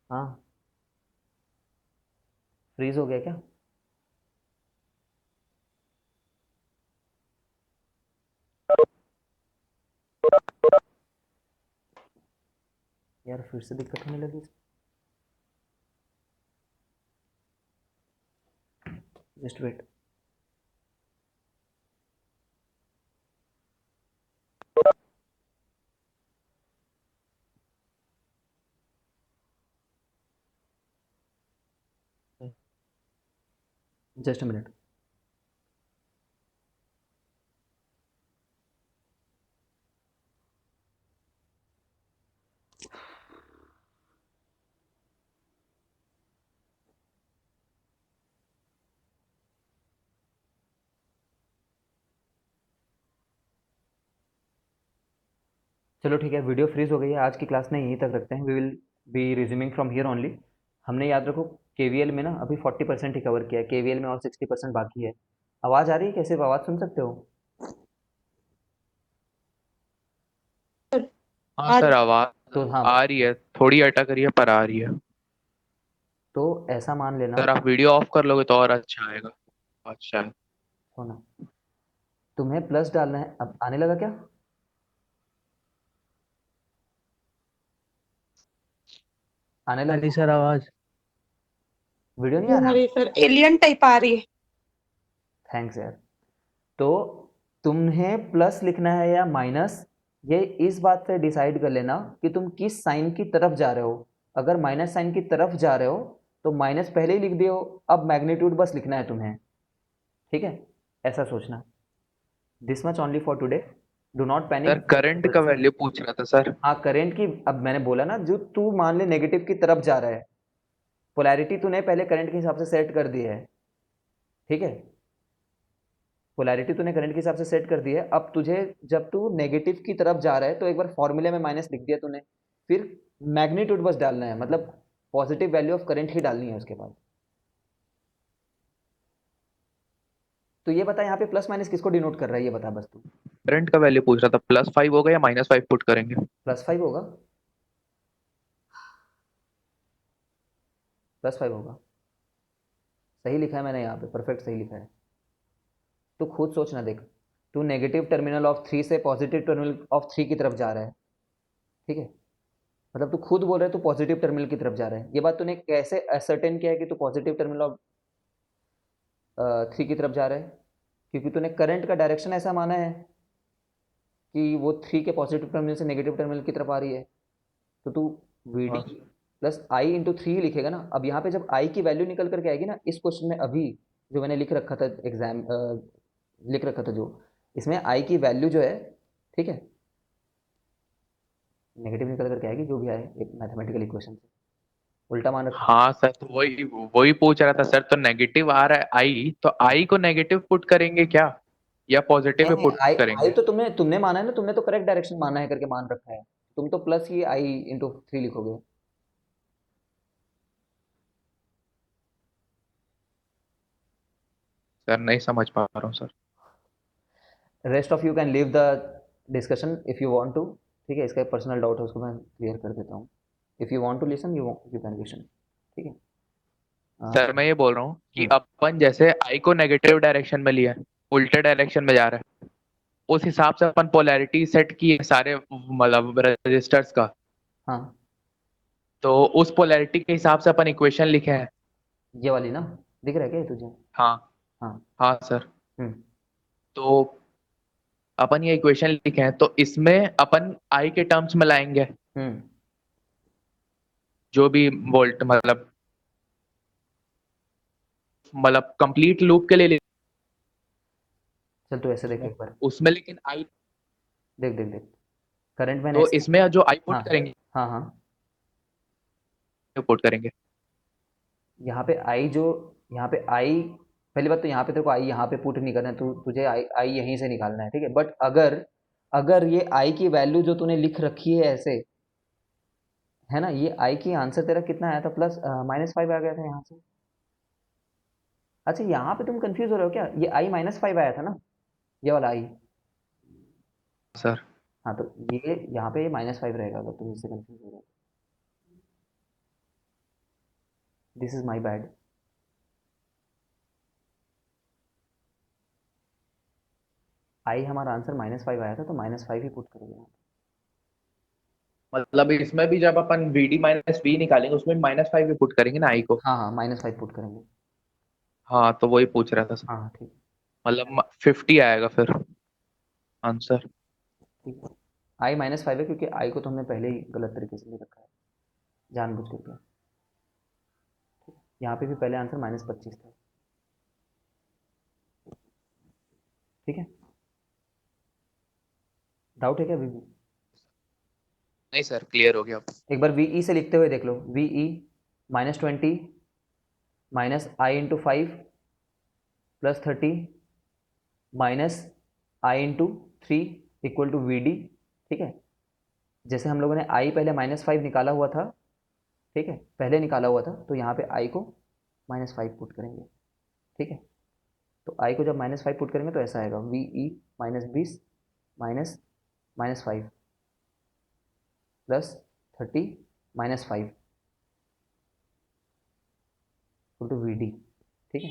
हाँ, फ्रीज हो गया क्या? यार फिर से दिक्कत होने लगी, just wait. Just a minute. चलो ठीक है, वीडियो फ्रीज हो गई है, आज की क्लास में यहीं तक रखते हैं। We will be resuming from here only. हमने याद रखो केवीएल में ना अभी 40% ही कवर किया है, केवीएल में और 60% बाकी है। आवाज़ आ रही है? कैसे आवाज़ सुन सकते हो? हाँ सर, आवाज तो हाँ, आ रही है, थोड़ी अटक रही है पर आ रही है। तो ऐसा मान लेना। सर आप वीडियो ऑफ कर लोगे तो और अच्छा आएगा। अच्छा है। सुनो, तुम्हें प्लस डालना है, अब आने लगा क्या? आने लग अली सर आवाज वीडियो नहीं आ रहा? अरे सर एलियन टाइप आ रही है। थैंक्स यार। तो तुम्हें प्लस लिखना है या माइनस, ये इस बात से डिसाइड कर लेना कि तुम किस साइन की तरफ जा रहे हो। अगर माइनस साइन की तरफ जा रहे हो तो माइनस पहले ही लिख दियो, अब मैग्नीट्यूड बस लिखना है तुम्हें। ठीक है, ऐसा सोचना। This much only for today, do not panic. Sir current का वैल्यू पूछ रहा था सर। हाँ करेंट की, अब मैंने बोला ना, जो तू मान ले नेगेटिव की तरफ जा रहा है, पोलैरिटी तूने पहले करंट के हिसाब से सेट कर दी है। ठीक है, पोलैरिटी तूने करंट के हिसाब से सेट कर दी है। अब तुझे जब तू नेगेटिव की तरफ जा रहा है तो एक बार फॉर्मूले में माइनस लिख दिया तूने, फिर मैग्नीट्यूड बस डालना है, मतलब पॉजिटिव वैल्यू ऑफ करंट ही डालनी है उसके बाद। तो ये बता यहाँ पे प्लस माइनस किसको डिनोट कर रहा है, ये बता बस तू। करंट का वैल्यू पूछ रहा था, +5 होगा या -5 पुट करेंगे? +5 होगा, +5 होगा। सही लिखा है मैंने यहाँ पे, परफेक्ट सही लिखा है। तू खुद सोचना, देख तू नेगेटिव टर्मिनल ऑफ 3 से पॉजिटिव टर्मिनल ऑफ 3 की तरफ जा रहा है। ठीक है, मतलब तू खुद बोल रहा है तू पॉजिटिव टर्मिनल की तरफ जा रहा है। ये बात तूने कैसे असर्टेन किया है कि तू पॉजिटिव टर्मिनल ऑफ 3 की तरफ जा रहा है? क्योंकि तूने करंट का डायरेक्शन ऐसा माना है कि वो 3 के पॉजिटिव टर्मिनल से नेगेटिव टर्मिनल की तरफ आ रही है। तो तू वी डी हाँ। प्लस आई इंटू 3 ही लिखेगा ना। अब यहाँ पे जब आई की वैल्यू निकल करके आएगी ना इस क्वेश्चन में, अभी जो मैंने लिख रखा था एग्जाम, लिख रखा था जो, इसमें आई की वैल्यू जो है, ठीक है, नेगेटिव निकल करके आएगी, जो भी आए एक मैथमेटिकल इक्वेशन से उल्टा मान रखा। हाँ सर, तो वही वही पूछ रहा था सर। तो नेगेटिव आ रहा है आई, तो आई को नेगेटिव पुट करेंगे क्या, या पॉजिटिव नहीं में नहीं, पुट आई आई करेंगे? तो तुमने तुमने माना है ना, तुमने तो करेक्ट डायरेक्शन माना है करके मान रखा है। तुम तो प्लस ही आई इंटू 3 लिखोगे। सर नहीं समझ पा रहा हूँ sir. Rest of you can leave the discussion if you want to. ठीक है, इसका एक पर्सनल डाउट है, उसको मैं क्लियर कर देता हूँ। If you want to listen, you can listen. ठीक है। सर मैं ये बोल रहा हूँ कि हम्म, अपन जैसे आई को नेगेटिव डायरेक्शन में लिया है, उल्टे डायरेक्शन में जा रहा है, उस हिसाब से अपन पोलैरिटी सेट की है सारे मतलब रजिस्टर्स का। हाँ तो उस पोलैरिटी के हिसाब से अपन इक्वेशन लिखे हैं। ये वाली ना, दिख रहा है क्या ये तुझे? हाँ। हाँ। हाँ सर। हम्म तो अपन ये इक्वेशन लिखे हैं, तो इसमें अपन आई के टर्म्स में लाएंगे हम्म। जो भी वोल्ट मतलब कंप्लीट लूप के लिए चल तू ऐसे देख उसमें एक बार, उसमें लेकिन आई, देख देख देख, करंट मैंने तो ऐसे, इसमें जो आई हाँ पुट करेंगे हाँ हाँ, पुट करेंगे। यहाँ पे आई जो, यहाँ पे आई, पहली बात तो यहाँ पे तेरे को आई यहाँ पे पुट नहीं करना है, तू तुझे आई आई यहीं से निकालना है। ठीक है, बट अगर अगर ये आई की वैल्यू जो तूने लिख रखी है ऐसे, है ना, ये आई की आंसर तेरा कितना आया था, प्लस -5 आ गया था यहाँ से। अच्छा यहाँ पे तुम कंफ्यूज हो रहे हो क्या, ये आई -5 आया था ना, ये वाला आई। सर हाँ तो ये यहाँ पे -5 रहेगा अगर तुम इससे कंफ्यूज हो रहे हो। This is my bad. I हमारा आंसर -5 आया था, तो -5 ही पुट करोगे यहाँ मतलब इसमें भी जब अपन वी डी माइनस वी निकालेंगे उसमें -5 भी पुट करेंगे ना आई को? पे। हाँ हाँ -5 पुट करेंगे। हाँ तो वही पूछ रहा था सर। हाँ हाँ ठीक। मतलब 50 आएगा फिर आंसर। ठीक है, आई -5 है क्योंकि आई को तो हमने पहले ही गलत तरीके से ले रखा है, जानबूझ करके। यहाँ पे भी पहले आंसर -25 था। ठीक है, डाउट है क्या अभी भी? नहीं सर, क्लियर हो गया अब। एक बार वी से लिखते हुए देख लो, V -20 -i×5 +30 -i×3 equal to V D. ठीक है, जैसे हम लोगों ने आई पहले -5 निकाला हुआ था, ठीक है, पहले निकाला हुआ था, तो यहाँ पे आई को -5 पुट करेंगे। ठीक है, तो आई को जब -5 पुट करेंगे तो ऐसा आएगा, V E -20 minus -5 +30 -5 equal to V D. ठीक है,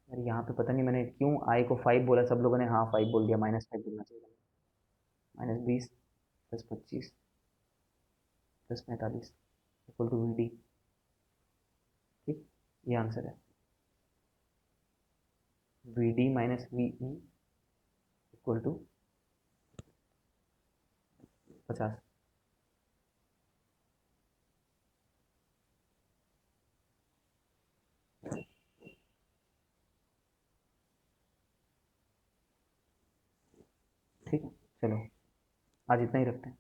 अरे यहाँ पे पता नहीं मैंने क्यों आई को 5 बोला, सब लोगों ने हाँ 5 बोल दिया, -5 बोलना चाहिए, -20 +25 +45 इक्वल टू वी डी। ठीक, ये आंसर है। V D minus V E equal to 50। ठीक, चलो आज इतना ही रखते हैं।